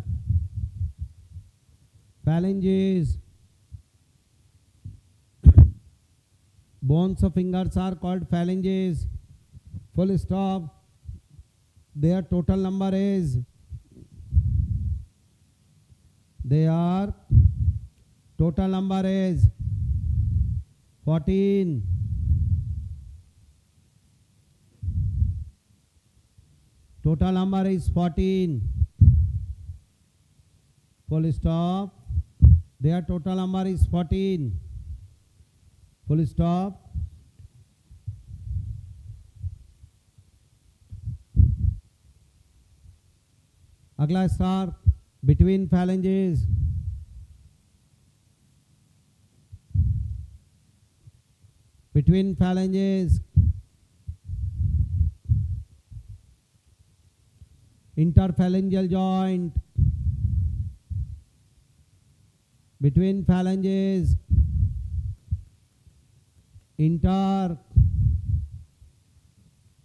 phalanges, bones of fingers are called phalanges। Full stop, their total number is, their total number is 14। Total number is 14। Full stop, their total number is 14। Full stop। अगला star, between phalanges, between phalanges, interphalangeal joint, between phalanges,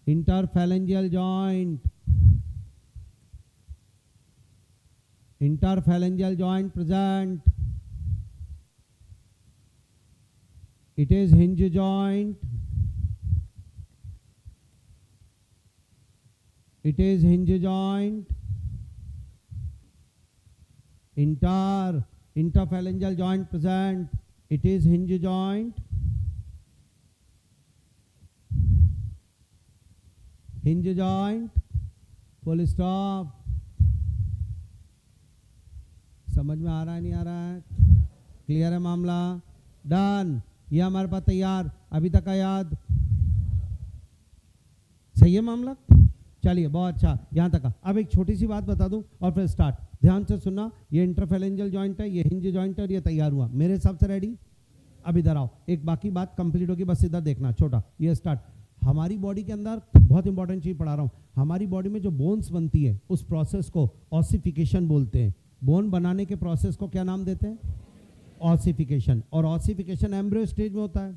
interphalangeal joint, interphalangeal joint present, it is hinge joint, it is hinge joint, interphalangeal joint present, it is hinge joint, hinge joint। Full stop. समझ में आ रहा है नहीं आ रहा है? Clear है मामला? Done. ये हमारे पास तैयार, अभी तक का याद सही है मामला? चलिए बहुत अच्छा, यहाँ तक का। अब एक छोटी सी बात बता दूं और फिर स्टार्ट। ध्यान से सुनना, ये इंटरफेरेंजियल जॉइंट है, ये हिंज जॉइंट है और ये तैयार हुआ। मेरे हिसाब से रेडी? अब इधर आओ, एक बाकी बात कंप्लीट होगी, बस इधर देखना। छोटा ये स्टार्ट। हमारी बॉडी के अंदर बहुत इंपॉर्टेंट चीज पढ़ा रहा हूँ। हमारी बॉडी में जो बोन्स बनती है उस प्रोसेस को ऑसिफिकेशन बोलते हैं। बोन बनाने के प्रोसेस को क्या नाम देते हैं? ऑसिफिकेशन। और ऑसिफिकेशन एम्ब्रियो स्टेज में होता है।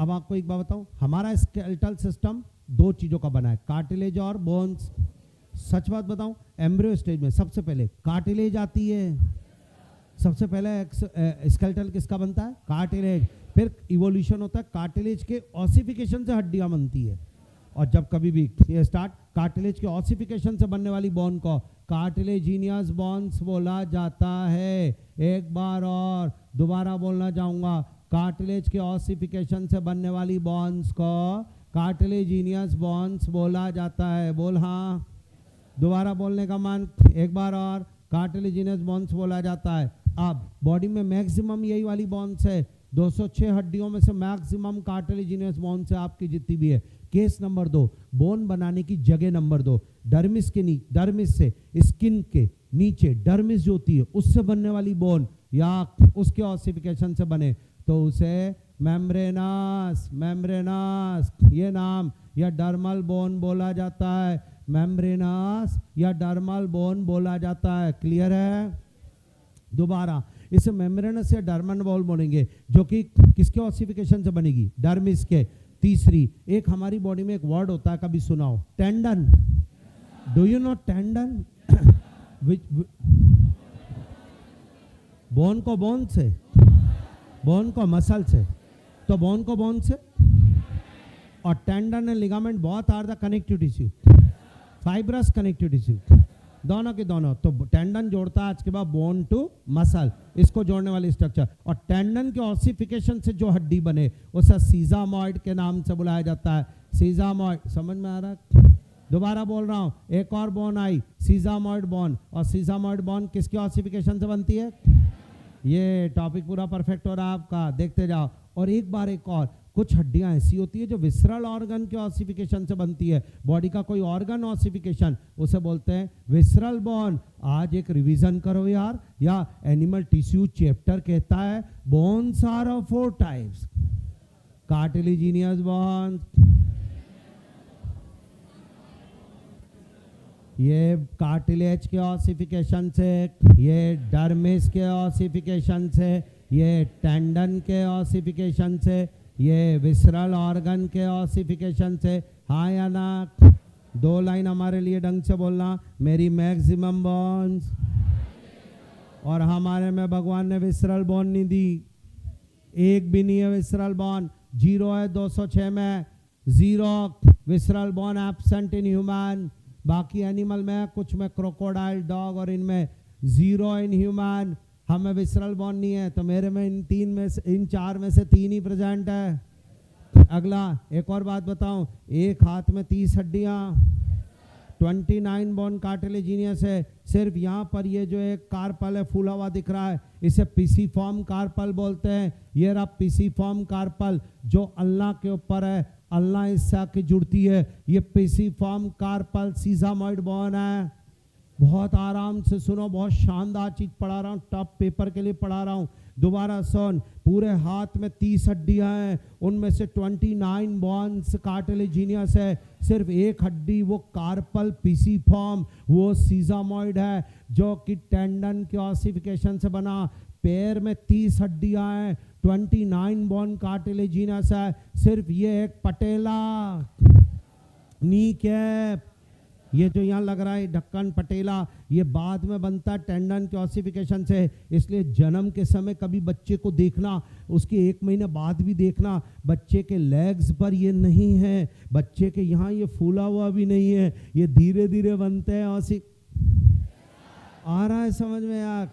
अब आपको एक बात बताऊं, हमारा स्केलेटल सिस्टम दो चीजों का बना है, कार्टिलेज और बोन्स। सच बात बताऊं, एम्ब्रियो स्टेज में सबसे पहले कार्टिलेज आती है। सबसे पहले स्केलेटल किसका बनता है? कार्टिलेज। फिर इवोल्यूशन होता है, कार्टिलेज के ऑसिफिकेशन से हड्डियां बनती है। और जब कभी भी ये स्टार्ट, कार्टिलेज के ऑसिफिकेशन से बनने वाली बोन को कार्टिलेजिनियस बोन्स बोला जाता है। एक बार और दोबारा बोलना चाहूंगा, कार्टिलेज के ऑसिफिकेशन से बनने वाली बोन्स को कार्टिलेजिनियस बोन्स बोला जाता है। बोल हाँ। दोबारा बोलने का मन, एक बार और, कार्टिलेजिनियस बोन्स बोला जाता है। अब बॉडी में मैक्सिमम यही वाली बोन्स है। 206 हड्डियों में से मैक्सिमम कार्टिलेजिनियस बोन्स है आपकी जितनी भी है। केस नंबर 2, बोन बनाने की जगह नंबर 2, डर्मिस के नीचे, डर्मिस से स्किन के नीचे डर्मिस जो होती है उससे बनने वाली बोन या उसके ऑसिफिकेशन से बने तो उसे मेम्ब्रेनस मेम्ब्रेनस ये नाम या डर्मल बोन बोला जाता है, मेम्ब्रेनस या डर्मल बोन बोला जाता है। क्लियर है? दोबारा इसे मेम्ब्रेनस या डर्मल बोन बोलेंगे जो कि किसके ऑसिफिकेशन से बनेगी? डर्मिस के। तीसरी, एक हमारी बॉडी में एक वर्ड होता है, कभी सुनाओ, tendon. Do you know tendon? Bone को बोन से, बोन को मसल से, तो बोन को बोन से और टेंडन एंड लिगामेंट बहुत are the connective tissue, fibrous connective tissue, दोनों के दोनों। तो टेंडन जोड़ता है आज के बाद बोन टू मसल, इसको जोड़ने वाली स्ट्रक्चर। और टेंडन के ऑसिफिकेशन से जो हड्डी बने उसे सीजामॉइड के नाम से बुलाया जाता है। सीजामॉइड, समझ में आ रहा है? दोबारा बोल रहा हूं, एक और बोन आई, सीजामॉइड बोन। और सीजामॉइड बोन किसके ऑसिफिकेशन से बनती है? ये टॉपिक पूरा परफेक्ट हो रहा है आपका, देखते जाओ। और एक बार एक और, कुछ हड्डियां ऐसी होती है जो विसरल ऑर्गन के ऑसिफिकेशन से बनती है। बॉडी का कोई ऑर्गन ऑसिफिकेशन, उसे बोलते हैं विसरल बोन। आज एक रिवीजन करो यार, या एनिमल टिश्यू चैप्टर कहता है bones are of 4 types, cartilaginous bones, ये कार्टिलेज के ऑसिफिकेशन से, ये डर्मिस के ऑसिफिकेशन से, ये टेंडन के ऑसिफिकेशन से, ये विसरल ऑर्गन के ऑसिफिकेशन से। हाँ या ना? 2 लाइन हमारे लिए ढंग से बोलना। मेरी मैक्सिमम बोन्स, और हमारे में भगवान ने विसरल बोन नहीं दी, एक भी नहीं है विसरल बोन, 0 है 206 में, 0 visceral bone absent in human. बाकी एनिमल में, कुछ में क्रोकोडाइल, डॉग और इनमें 0 इन ह्यूमन। हमें विसरल बोन नहीं है, तो मेरे में इन 4 में से 3 ही प्रेजेंट है। अगला एक और बात बताऊं, एक हाथ में 30 हड्डियां, 29 बोन कार्टिलेजिनियस है। सिर्फ यहाँ पर ये जो एक कार्पल है फूला हुआ दिख रहा है, इसे पिसीफॉर्म कार्पल बोलते हैं। ये रहा पिसीफॉर्म कार्पल जो अल्लाह के ऊपर है, अल्लाह इससे आके जुड़ती है। ये पिसीफॉर्म कार्पल सीजामॉइड बोन है। बहुत आराम से सुनो, बहुत शानदार चीज पढ़ा रहा हूँ, टॉप पेपर के लिए पढ़ा रहा हूँ। दोबारा सुन, पूरे हाथ में 30 हड्डियां हैं, उनमें से 29 बोन्स कार्टिलेजिनियस है। सिर्फ एक हड्डी, वो कार्पल पिसीफॉर्म, वो सीजामॉइड है जो कि टेंडन के ऑसिफिकेशन से बना। पैर में 30 हड्डियां हैं, 29 बोन कार्टिलेजिनियस है। सिर्फ ये एक पटेला, नी कैप, ये जो यहाँ लग रहा है ढक्कन पटेला, ये बाद में बनता है टेंडन के ऑसिफिकेशन से। इसलिए जन्म के समय कभी बच्चे को देखना, उसके 1 महीने बाद भी देखना, बच्चे के लेग्स पर ये नहीं है, बच्चे के यहाँ ये फूला हुआ भी नहीं है, ये धीरे धीरे बनते हैं। आ रहा है समझ में यार?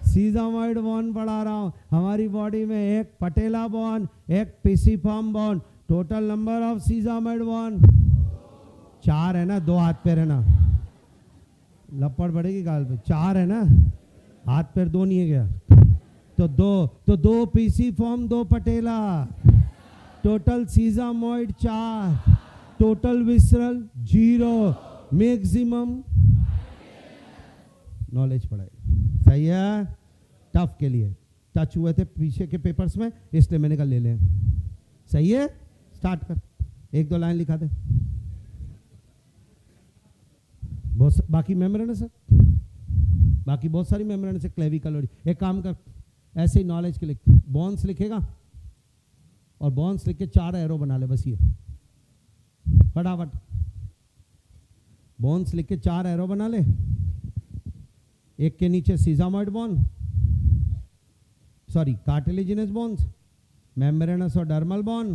सीजामॉइड बोन पढ़ा रहा हूँ। हमारी बॉडी में एक पटेला बोन, एक pisiform bone, total number of sesamoid bone 4 है ना, 2 हाथ पैर है ना, लपड़ पड़ेगी गाल पे, 4 है ना, हाथ पैर 2 नहीं है क्या? तो 2 pisiform, 2 patella, total sesamoid 4, total visceral 0, maximum knowledge पढ़ाई। सही है? टफ के लिए टच हुए थे पीछे के पेपर्स में, इसलिए मैंने कहा ले लें। सही है? स्टार्ट कर, 1-2 लाइन लिखा दे। बहुत बाकी मेम्ब्रेनस है, बाकी बहुत सारी मेम्ब्रेनस है, क्लेविकल। एक काम कर, ऐसे ही नॉलेज के लिए बोन्स लिखेगा और बोन्स लिख के 4 एरो बना ले, बस ये फटाफट। बोन्स लिख के 4 एरो बना ले, एक के नीचे sesamoid bone, sorry cartilaginous bones, membranous और डर्मल बोन,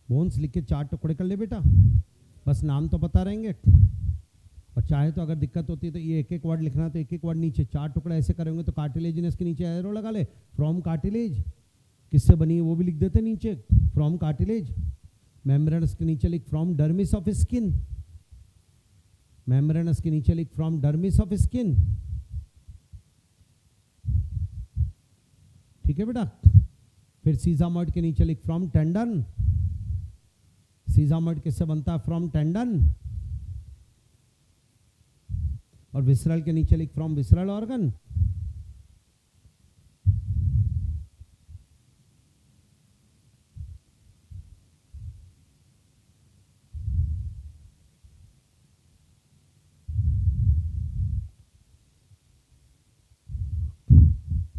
बोन्स लिख के 4 टुकड़े कर ले बेटा, बस नाम तो पता रहेंगे। और चाहे तो अगर दिक्कत होती है तो ये एक एक वर्ड लिखना, तो एक एक वर्ड नीचे 4 टुकड़े ऐसे करेंगे तो कार्टिलेजिनस के नीचे एरो लगा ले, फ्रॉम कार्टिलेज, किससे बनी है वो भी लिख देते नीचे, फ्रॉम कार्टिलेज। मेम्ब्रेनस के नीचे लिख from dermis of skin, membranes के नीचे लिख फ्रॉम डर्मिस ऑफ स्किन। ठीक है बेटा। फिर सीजामॉइड के नीचे लिख फ्रॉम टेंडन, सीजामॉइड किससे बनता है, फ्रॉम टेंडन। और विसरल के नीचे लिख फ्रॉम विसरल ऑर्गन।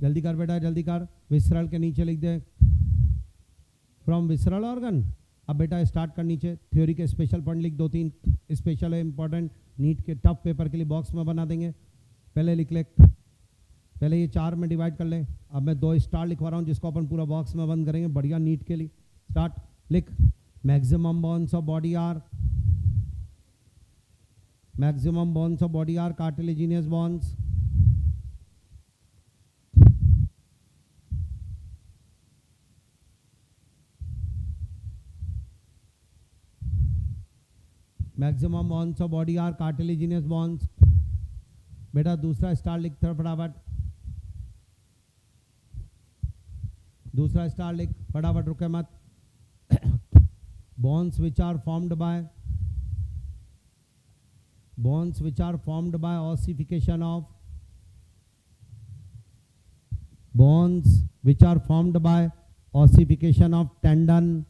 जल्दी कर बेटा जल्दी कर। विसरल के नीचे लिख दे फ्रॉम विसरल ऑर्गन। अब बेटा स्टार्ट कर, नीचे थ्योरी के स्पेशल पॉइंट लिख, 2-3 स्पेशल है इंपॉर्टेंट, नीट के टफ पेपर के लिए बॉक्स में बना देंगे। पहले लिख ले, पहले ये 4 में डिवाइड कर ले। अब मैं 2 स्टार लिखवा रहा हूँ जिसको अपन पूरा बॉक्स में बंद करेंगे बढ़िया नीट के लिए। स्टार्ट, लिख maximum bones of body are, maximum bones of body are cartilaginous bones. Maximum bones of body are cartilaginous bones. बेटा दूसरा स्टार लिख फटाफट, दूसरा स्टार लिख फटाफट, रुके मत। Bones which are formed by, bones which are formed by ossification of, bones which are formed by ossification of tendon,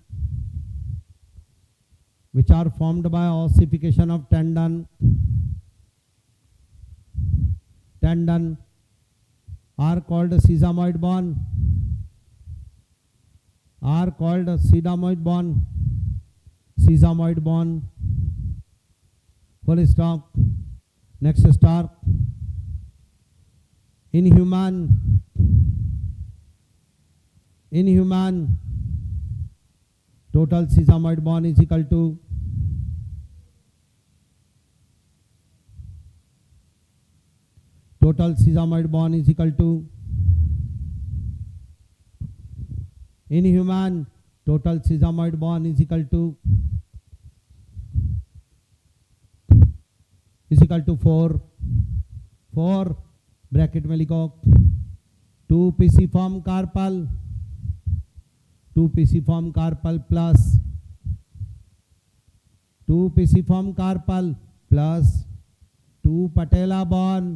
which are formed by ossification of tendon, tendon are called sesamoid bone, are called sesamoid bone, sesamoid bone, full stop. Next star. In human total sesamoid bone is equal to total sesamoid bone is equal to, in human total sesamoid bone is equal to 4 bracket में लिखो 2 pisiform carpal, 2 pisiform carpal plus 2 pisiform carpal plus 2 patella bone,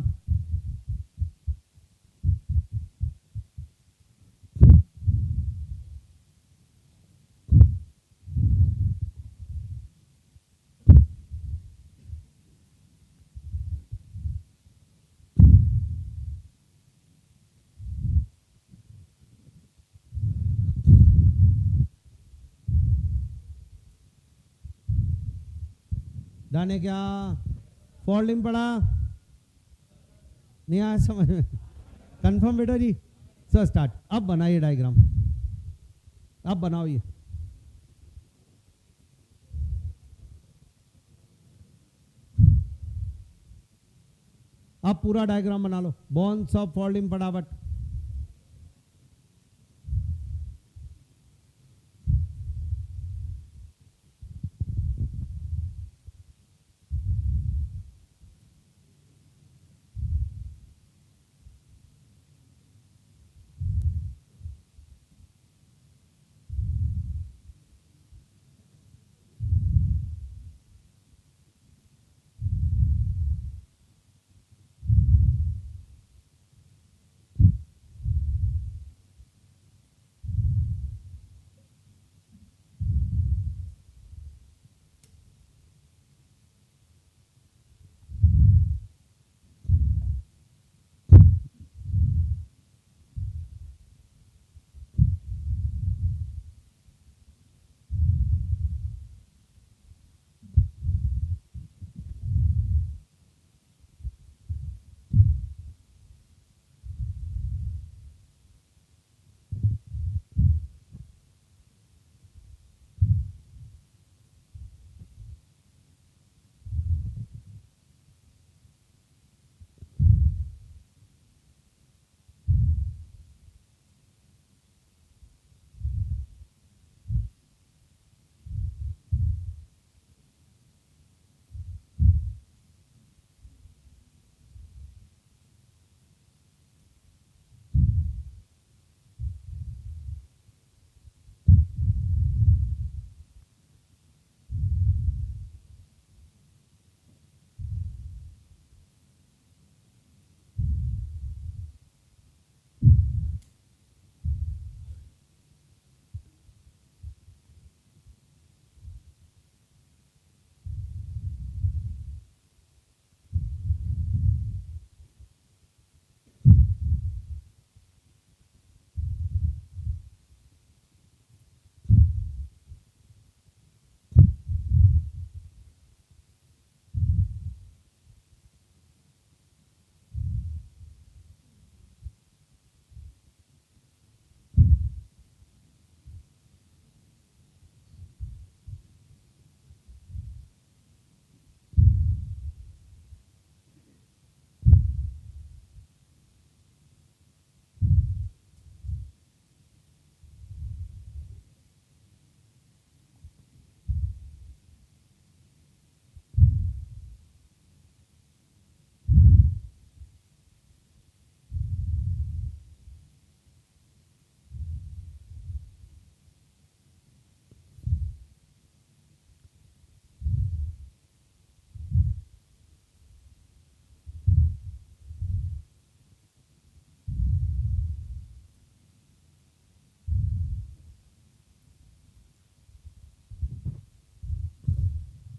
डाने क्या फॉल्डिंग पड़ा नहीं आया समझ में, confirm बेटा जी। Sir start, अब बनाइए डायग्राम, अब बनाओ ये। अब पूरा डायग्राम बना लो, बोन्स ऑफ फॉल्डिंग फटाफट।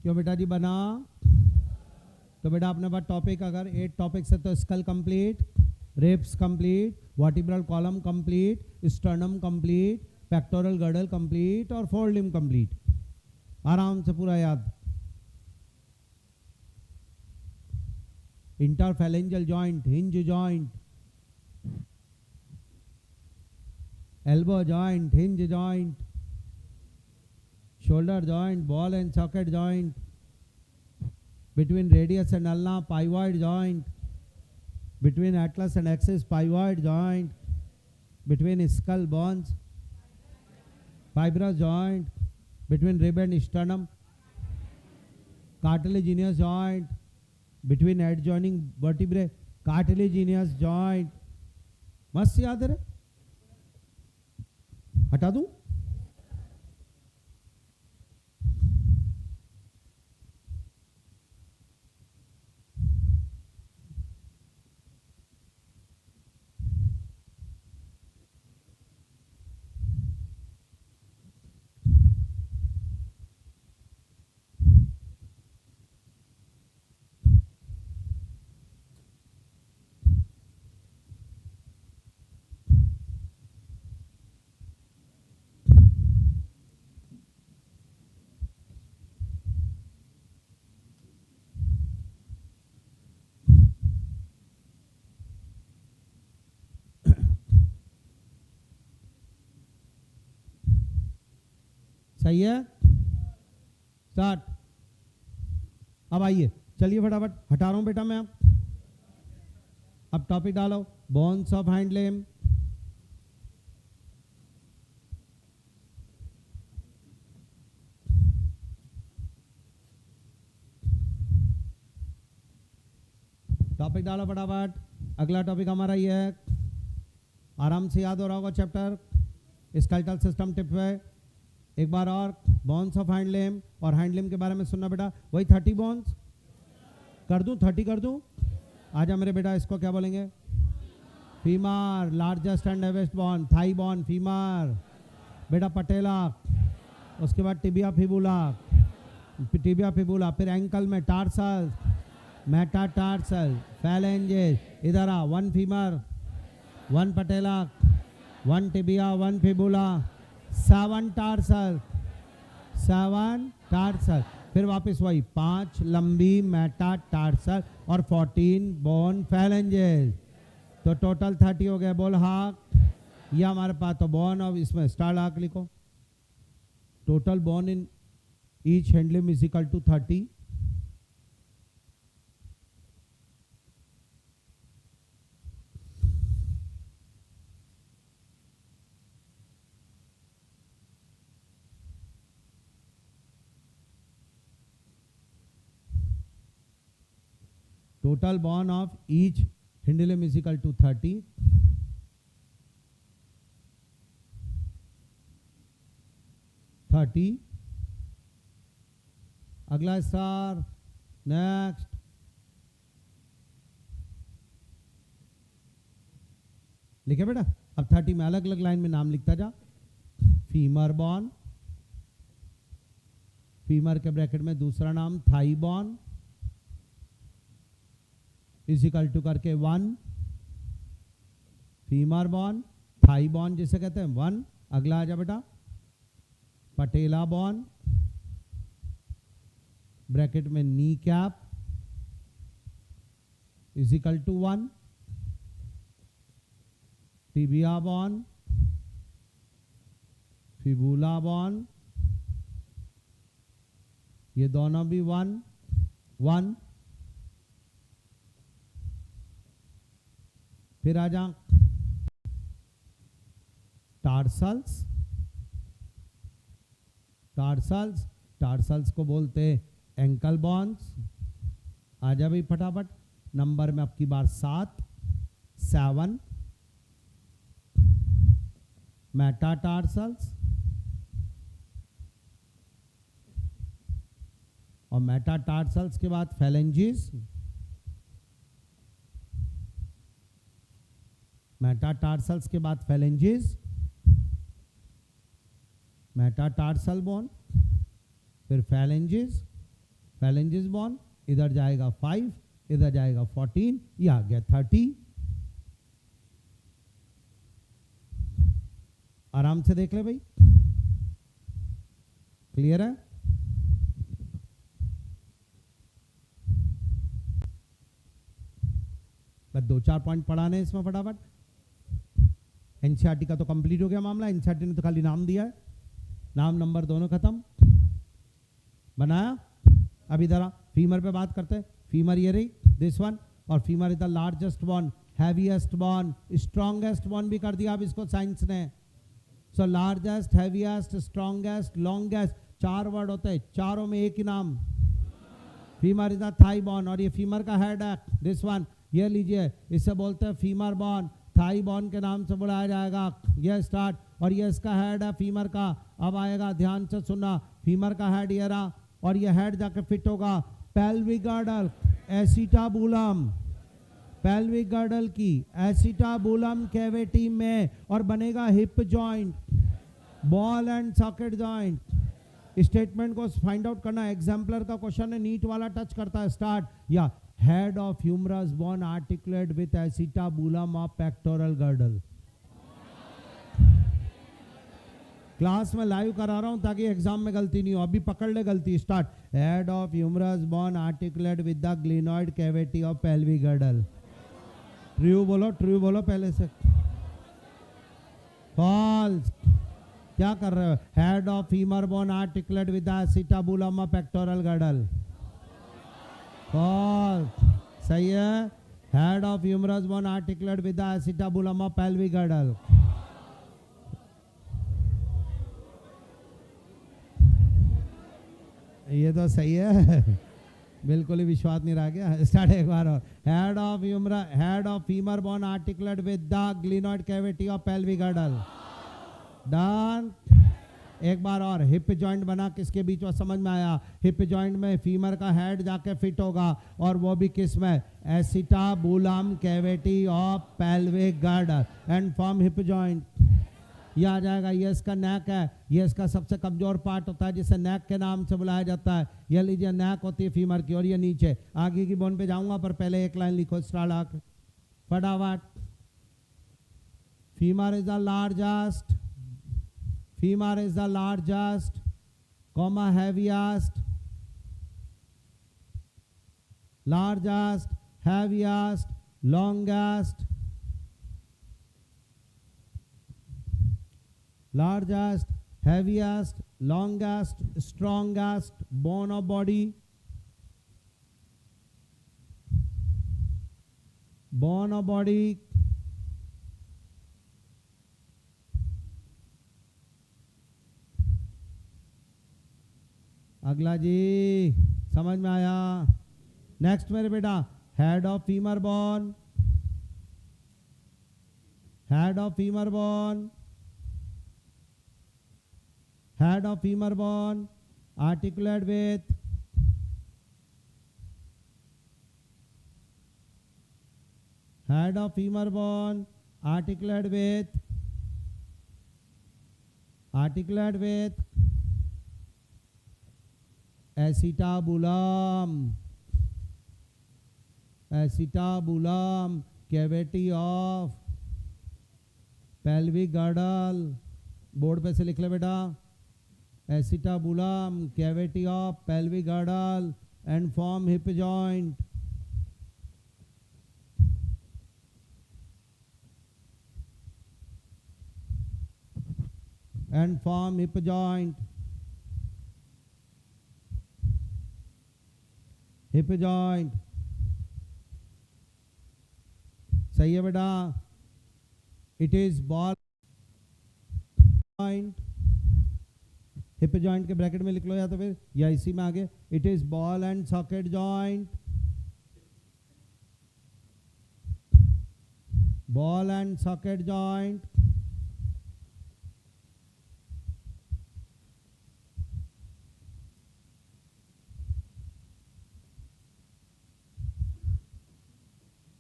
क्यों बेटा जी बना? तो बेटा अपने पास टॉपिक अगर 8 टॉपिक्स है तो skull complete, ribs complete, vertebral column complete, sternum complete, pectoral girdle complete और फोर लिम्ब कंप्लीट। आराम से पूरा याद। Interphalangeal joint, hinge joint, elbow joint, hinge joint, shoulder joint, ball and socket joint, between radius and ulna pivot joint, between atlas and axis pivot joint, between skull bones fibrous joint, between rib and sternum cartilaginous joint, between adjoining vertebrae cartilaginous joint। मस्त याद है रे? हटा दूं? सही है? Start. अब आइए, चलिए फटाफट हटा रहा हूं बेटा मैं। अब टॉपिक डालो, bones of hind limb. Topic डालो फटाफट। अगला टॉपिक हमारा ये है, आराम से याद हो रहा होगा चैप्टर, स्केलेटल सिस्टम टिप है। एक बार और, बोन्स ऑफ हाइंड लिम्ब, और हाइंड लिम्ब के बारे में सुनना बेटा। वही 30 बोन्स कर दूं, 30 कर दूं। आजा मेरे बेटा, इसको क्या बोलेंगे? Femur, largest and heaviest bone, thigh bone, femur बेटा, पटेला, उसके बाद टिबिया फिबुला, टिबिया फिबुला, फिर एंकल में टार्सल, मेटाटार्सल, फैलेंजेस। इधर आ, 1 femur, 1 patella, 1 tibia, 1 fibula, 7 tarsal, 7 tarsal. फिर वापस वही 5 लंबी मेटाटार्सल और 14 बोन फैलेंजेस। तो टोटल 30 हो गए। बोल हाक, ये हमारे पास तो बोन, और इसमें स्टार हाक लिखो। Total bone in each hand limb is equal to 30। Total bone of each hind limb is equal to 30. अगला स्टार, नेक्स्ट। लिखे बेटा। अब 30 में अलग अलग लाइन में नाम लिखता जा। फीमर बॉन, फीमर के ब्रैकेट में दूसरा नाम Thai Bon is equal to करके 1, फीमर बॉन, थाई बॉन जिसे कहते हैं 1। अगला आ जा बेटा, पटेला बॉन, ब्रैकेट में knee cap is equal to 1, tibia bone, fibula bone, ये दोनों भी 1 1। फिर आ जा टार्सल्स, टार्सल्स, टार्सल्स को बोलते एंकल बॉन्स। आ जा भाई फटाफट, नंबर में आपकी बार 7 मेटाटार्सल्स, और मेटाटार्सल्स के बाद फैलेंजिस, मेटाटार्सल्स के बाद फैलेंजिस, मेटाटार्सल बोन, फिर फैलेंजिस, phalanges bone, इधर जाएगा 5, इधर जाएगा 14, ये आ गया 30। आराम से देख ले भाई, क्लियर है? बस 2-4 पॉइंट पढ़ाने इसमें फटाफट। एनसीईआरटी का तो कंप्लीट हो गया मामला, एनसीईआरटी ने तो खाली नाम दिया है, नाम नंबर दोनों खत्म, बनाया। अब इधर फीमर पे बात करते हैं। फीमर ये रही, दिस वन, और femur is the largest bone, heaviest bone, strongest bone भी कर दिया अब इसको साइंस ने। So largest, heaviest, strongest, longest, 4 word होते हैं, चारों में एक ही नाम। फीमर इज द थाई बॉन, और ये फीमर का हेड है, दिस वन, ये लीजिए, इसे बोलते हैं फीमर बॉन, थाई बॉन के नाम से बुलाया जाएगा। ये स्टार्ट, और ये इसका हेड है फीमर का। अब आएगा, ध्यान से सुनना, फीमर का हेड ये रहा, और ये हेड जाके फिट होगा pelvic girdle, acetabulum, pelvic girdle की एसिटाबुलम कैविटी में, और बनेगा hip joint, ball and socket joint. Statement को फाइंड आउट करना, एग्जाम्पलर का क्वेश्चन है, नीट वाला टच करता है। स्टार्ट, या head of humerus bone articulate with acetabulum of pectoral girdle. Class में लाइव करा रहा हूं ताकि एग्जाम में गलती नहीं हो, अभी पकड़ ले गलती। Start, head of humerus bone articulate with the glenoid cavity of pelvic girdle. True बोलो, ट्रू बोलो पहले से। फॉल्स, क्या कर रहे हो? Head of femur bone articulate with the acetabulum of pectoral girdle. False, सही है। Head of humerus bone articulate with the acetabulum of pelvic girdle. ये तो सही है, बिल्कुल ही विश्वास नहीं रह गया। स्टार्ट एक बार और, head of humerus, head of femur bone articulate with the glenoid cavity of pelvic girdle. Done. एक बार और, हिप जॉइंट बना किसके बीच में, समझ में आया? हिप जॉइंट में फीमर का हेड जाके फिट होगा, और वो भी किस में? Acetabulum cavity of pelvic girdle and form hip joint. ये आ जाएगा, ये इसका नेक है, ये इसका सबसे कमजोर पार्ट होता है जिसे नेक के नाम से बुलाया जाता है। ये लीजिए, नेक होती है फीमर की, और ये नीचे। आगे की बोन पे जाऊंगा पर पहले एक लाइन लिखो स्टार्ट फटाफट। Femur is the largest, femur is the largest, comma heaviest, largest, heaviest, longest, largest, heaviest, longest, strongest bone of body, bone of body, अगला जी, समझ में आया? नेक्स्ट मेरे बेटा, head of femur bone, head of femur bone, head of femur bone articulate with head of femur bone articulate with acetabulum, acetabulum cavity of pelvic girdle. Board पे से लिख ले बेटा, acetabulum cavity of pelvic girdle and form hip joint. And form hip joint, hip joint. सही है बेटा। It is ball joint, hip joint के bracket में लिख लो या तो फिर या इसी में आगे। It is ball and socket joint, ball and socket joint.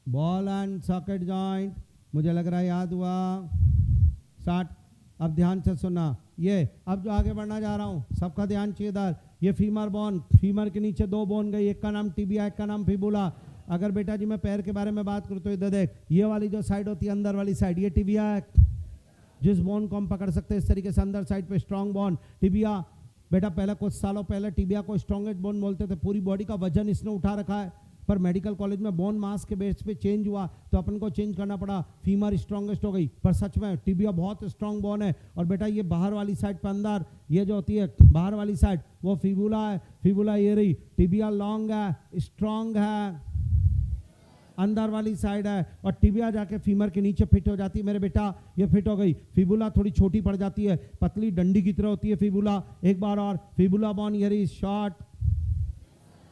Ball and socket joint, मुझे लग रहा है याद हुआ। स्टार्ट। अब ध्यान से सुनना, ये अब जो आगे बढ़ना जा रहा हूं सबका ध्यान चाहिए इधर। ये फीमर बोन, फीमर के नीचे दो बोन गई, एक का नाम टिबिया, एक का नाम फिबुला। अगर बेटा जी मैं पैर के बारे में बात करूँ तो इधर देख, ये वाली जो साइड होती है अंदर वाली साइड, ये टिबिया है, जिस बोन को हम पकड़ सकते हैं इस तरीके से अंदर साइड पे स्ट्रॉन्ग बोन टिबिया। बेटा पहले कुछ सालों पहले टिबिया को स्ट्रॉन्गेस्ट बोन बोलते थे, पूरी बॉडी का वजन इसने उठा रखा है, पर मेडिकल कॉलेज में बोन मास के बेस पे चेंज हुआ तो अपन को चेंज करना पड़ा, फीमर स्ट्रॉन्गेस्ट हो गई। पर सच में टिबिया बहुत स्ट्रॉन्ग बोन है। और बेटा ये बाहर वाली साइड पे अंदर ये जो होती है बाहर वाली साइड वो फिबुला है, फिबुला ये रही, टिबिया लॉन्ग है, स्ट्रॉन्ग है, अंदर वाली साइड है, और टिबिया जाके फीमर के नीचे फिट हो जाती है। मेरे बेटा ये फिट हो गई। फिबुला थोड़ी छोटी पड़ जाती है, पतली डंडी की तरह होती है फिबुला। एक बार और, फिबुला बोन ये रही शॉर्ट,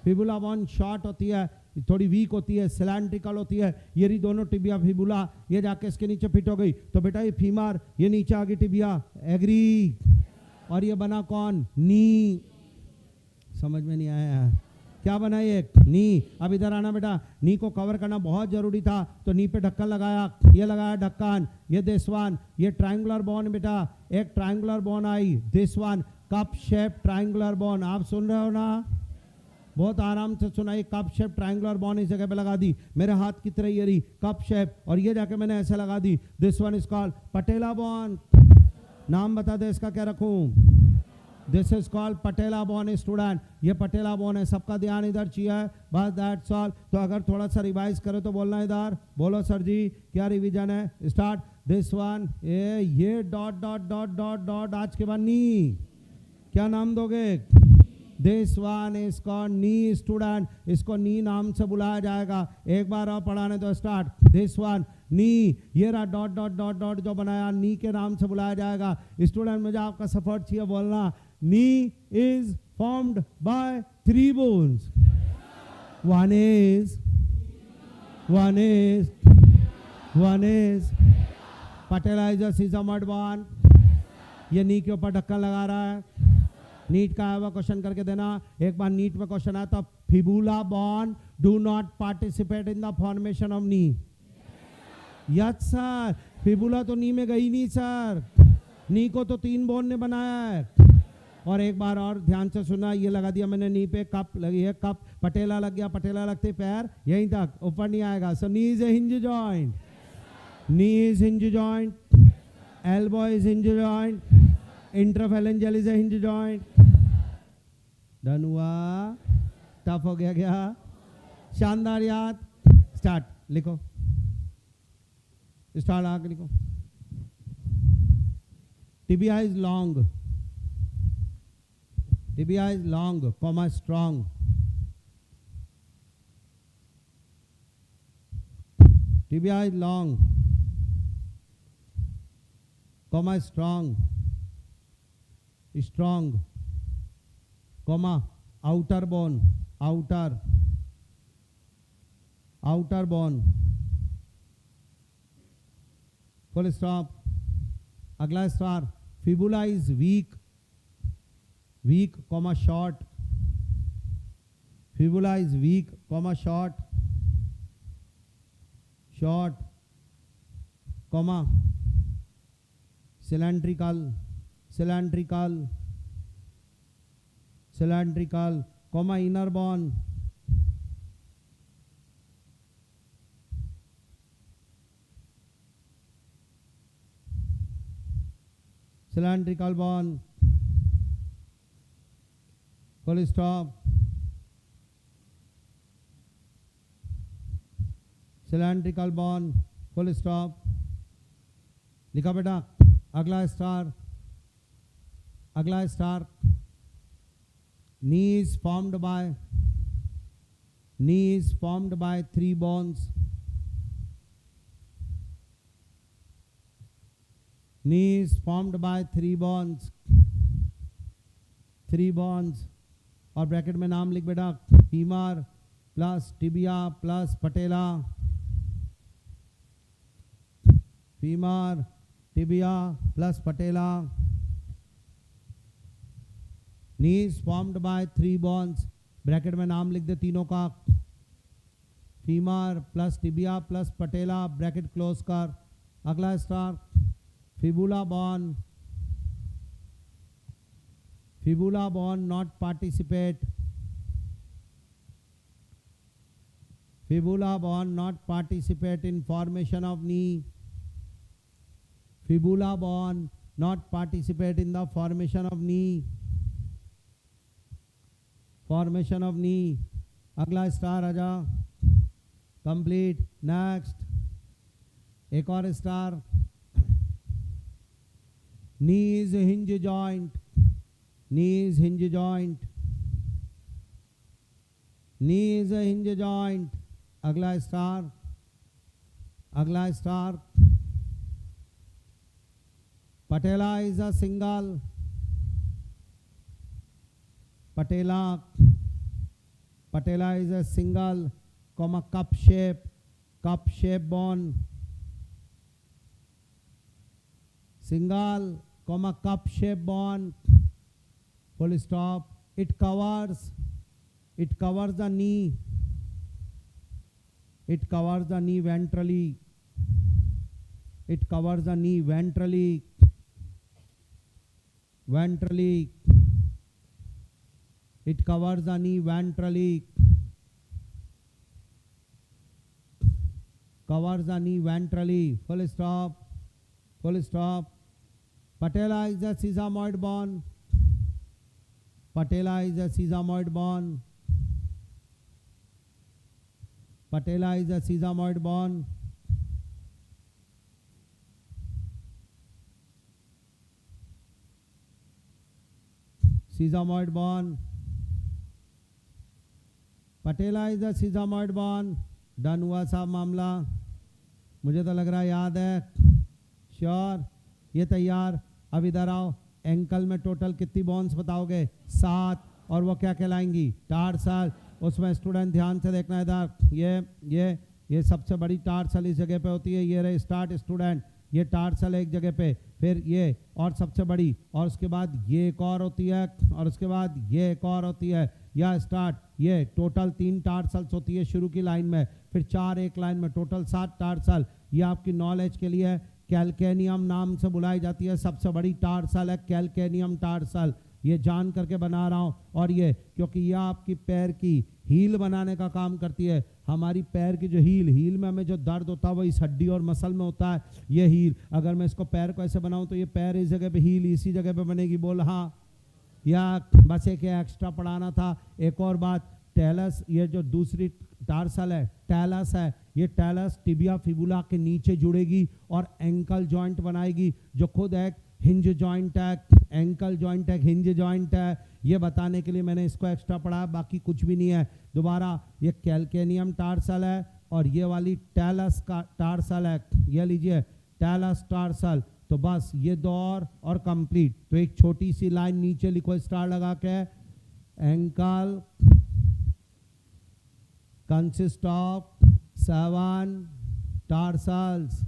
फिबुला बोन शॉर्ट होती है, थोड़ी वीक होती है, सिलेंड्रिकल होती है। ये रही दोनों टिबिया फिबुला, ये जाके इसके नीचे फिट हो गई। तो बेटा ये फीमर, ये नीचे आ गई टिबिया, एग्री। और ये बना कौन? नी। समझ में नहीं आया यार, क्या बना ये? नी। अब इधर आना बेटा, नी को कवर करना बहुत जरूरी था, तो नी पे ढक्कन लगाया, ये लगाया ढक्कन, ये दिस वन, ये ट्रायंगुलर बोन बेटा, एक triangular bone I, this one cup shape triangular bone. आप सुन रहे हो ना? बहुत आराम से सुना। ये कप शेप ट्रायंगुलर बोन इस जगह पे लगा दी, मेरे हाथ की तरह ये रही कप शेप, और ये जाके मैंने ऐसे लगा दी, this one is called patella bone. नाम बता दे इसका, क्या रखूं? This is called patella bone student. ये पटेला बोन है, सबका ध्यान इधर चाहिए, बस दैट्स ऑल। तो अगर थोड़ा सा रिवाइज करो तो बोलना इधर, बोलो सर जी क्या रिवीजन है? स्टार्ट। दिस वन, ये dot dot dot dot dot, आज के बाद नी, क्या नाम दोगे? This one is called knee student, इसको नी नाम से बुलाया जाएगा। एक बार और पढ़ाने दो, स्टार्ट। दिस वन नी, ये रहा डॉट डॉट डॉट डॉट जो बनाया, नी के नाम से बुलाया जाएगा। स्टूडेंट मुझे आपका सपोर्ट चाहिए, बोलना knee is formed by three bones. One is patella is a sesamoid bone. ये नी के ऊपर ढक्कन लगा रहा है। नीट का आया क्वेश्चन करके देना। एक बार नीट में क्वेश्चन आया था, fibula bone do not participate in the formation of knee. Yes sir, fibula तो नी में गई नहीं सर, नी को तो 3 बोन ने बनाया है। और एक बार और ध्यान से सुना, ये लगा दिया मैंने नी पे, कप लगी है, कप पटेला लग गया, पटेला लगते पैर यहीं तक, ऊपर नहीं आएगा। So knee is a hinge joint, knee is hinge joint, elbow is hinge joint, interphalangeal is a hinge joint. Done हुआ? टफ हो गया क्या? शानदार याद। स्टार्ट, लिखो, स्टार्ट आके लिखो। Tibia is long, tibia is long, comma strong. Tibia is long, comma strong, strong, comma outer bone, outer bone, full stop. अगला star, fibula is weak, weak, comma short. Fibula is weak, comma short, short, comma cylindrical, cylindrical, cylindrical, comma inner bone, cylindrical bone, full stop. Cylindrical bone, full stop. लिखा बेटा। अगला star, अगला star, knee is formed by 3 bones. Knee is formed by 3 bones, 3 bones। और bracket में नाम लिख बेटा, femur plus tibia plus patella, femur tibia plus patella. Knee is formed by 3 bones, bracket में नाम लिख दे तीनों का, फीमर प्लस टिबिया प्लस पटेला, ब्रैकेट क्लोज कर। अगला star, fibula bone, Fibula bone not participate. Fibula bone not participate in formation of knee. Fibula bone not participate in the formation of knee. Formation of knee. अगला star आजा. Complete. Next. एक और star. नीज hinge joint. नीज hinge joint. नीज hinge joint. अगला star. अगला star. Patella is a single. Patella is a single, comma cup shape bone. Single, comma cup shape bone. Full stop. It covers the knee. It covers the knee ventrally. It covers the knee ventrally. Ventrally. It covers the knee ventrally. Covers the knee ventrally. Full stop. Full stop. Patella is a sesamoid bone. Patella is a sesamoid bone. Patella is a sesamoid bone. Sesamoid bone. Patella is a sesamoid bone. Done हुआ साहब मामला. मुझे तो लग रहा है याद है. श्योर. ये तैयार. अब इधर आओ. एंकल में टोटल कितनी बॉन्स बताओगे? 7. और वो क्या कहलाएंगी? टार्सल. उसमें स्टूडेंट ध्यान से देखना इधर. ये सबसे बड़ी टार्सल इस जगह पे होती है. ये रहे स्टार्ट स्टूडेंट. ये टार्सल एक जगह पे, फिर ये और सबसे बड़ी, और उसके बाद ये एक और होती है, और उसके बाद ये एक और होती है. या स्टार्ट. ये टोटल 3 टार्सल्स होती है शुरू की लाइन में, फिर 4 एक लाइन में, टोटल 7 टार्सल. ये आपकी नॉलेज के लिए कैल्केनियम नाम से बुलाई जाती है. सबसे बड़ी टार्सल है कैल्केनियम टार्सल. ये जान करके बना रहा हूँ. और ये क्योंकि ये आपकी पैर की हील बनाने का काम करती है. हमारी पैर की जो हील में हमें जो दर्द होता है वो इस हड्डी और मसल में होता है. ये हील, अगर मैं इसको पैर को ऐसे बनाऊं तो ये पैर इस जगह पे, हील इसी जगह पे बनेगी. बोल हाँ. या बस एक एक्स्ट्रा पढ़ाना था. एक और बात, टेलस, ये जो दूसरी टार्सल है टेलस है, ये टेलस टिबिया फिबुला के नीचे जुड़ेगी और एंकल जॉइंट बनाएगी, जो खुद एक हिंज जॉइंट है. एंकल जॉइंट है, हिंज जॉइंट है. ये बताने के लिए मैंने इसको एक्स्ट्रा पढ़ा, बाकी कुछ भी नहीं है. दोबारा, ये कैल्केनियम टार्सल है और ये वाली टेलस का टार्सल है. ये लीजिए टेलस टार्सल. तो बस ये 2 और कंप्लीट. तो एक छोटी सी लाइन नीचे लिखो स्टार लगा के. Ankle consist of 7 tarsals,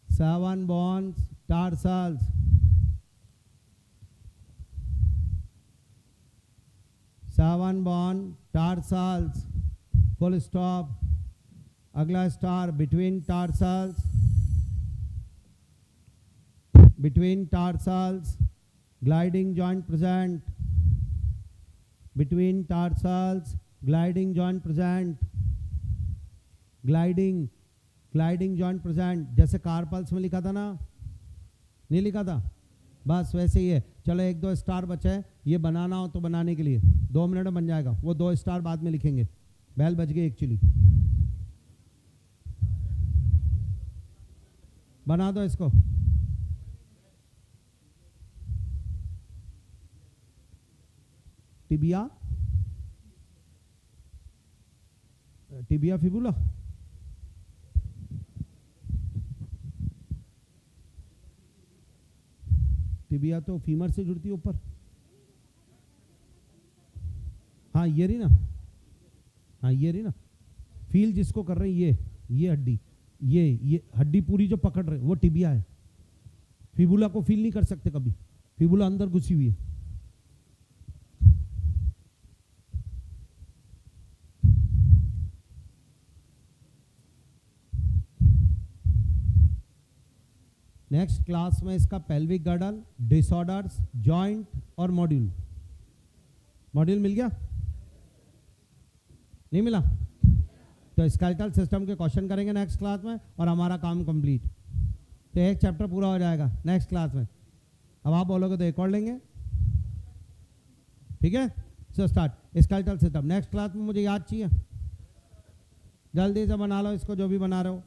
7 bones tarsals. 7 bone tarsals. Full stop. अगला star. between tarsals. Between tarsals, gliding joint present. Between tarsals, gliding joint present. Gliding joint present. जैसे कार्पल्स में लिखा था ना, नहीं लिखा था? बस वैसे ही है. चलो 1-2 स्टार बचे हैं. ये बनाना हो तो बनाने के लिए 2 मिनट में बन जाएगा. वो 2 स्टार बाद में लिखेंगे. बेल बज गई एक्चुअली. बना दो इसको. Tibia fibula. टिबिया तो फीमर से जुड़ती है ऊपर. हाँ ये रही ना. हाँ ये रही ना. फील जिसको कर रहे हैं ये हड्डी, ये हड्डी पूरी जो पकड़ रहे वो टिबिया है. फिबुला को फील नहीं कर सकते कभी. फिबुला अंदर घुसी हुई है. नेक्स्ट क्लास में इसका पेल्विक गर्डल, डिसऑर्डर्स, जॉइंट और मॉड्यूल मिल गया? नहीं मिला? तो स्केलेटल सिस्टम के क्वेश्चन करेंगे नेक्स्ट क्लास में और हमारा काम कंप्लीट। तो एक चैप्टर पूरा हो जाएगा नेक्स्ट क्लास में। अब आप बोलोगे तो एक और लेंगे, ठीक है? So start skeletal system. Next class में मुझे याद चाहिए, जल्दी से बना लो इसको, जो भी बना रहे हो।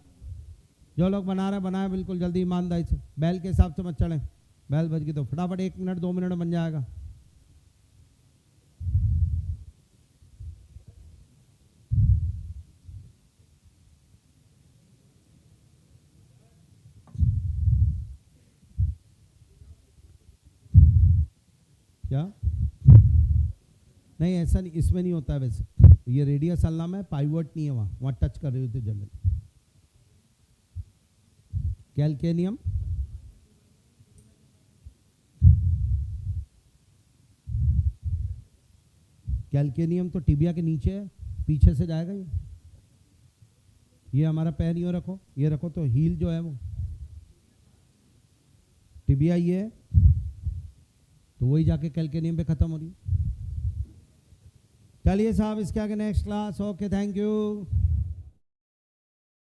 जो लोग बना रहे हैं बनाए बिल्कुल जल्दी ईमानदारी से, बैल के हिसाब से मत चलें। बैल बज गई तो फटाफट 1 मिनट 2 मिनट में बन जाएगा। क्या नहीं, ऐसा नहीं, इसमें नहीं होता है वैसे। ये रेडियस अल्लाह में पाइवट नहीं है, वहाँ टच कर रहे होते जनरल। कैल्केनियम तो टिबिया के नीचे है, पीछे से जाएगा ये हमारा पैर यूं रखो, ये रखो तो हील जो है वो टिबिया ये है, तो वही जाके कैल्केनियम पे खत्म हो रही है। चलिए साहब, इसके आगे next class. Okay, thank you.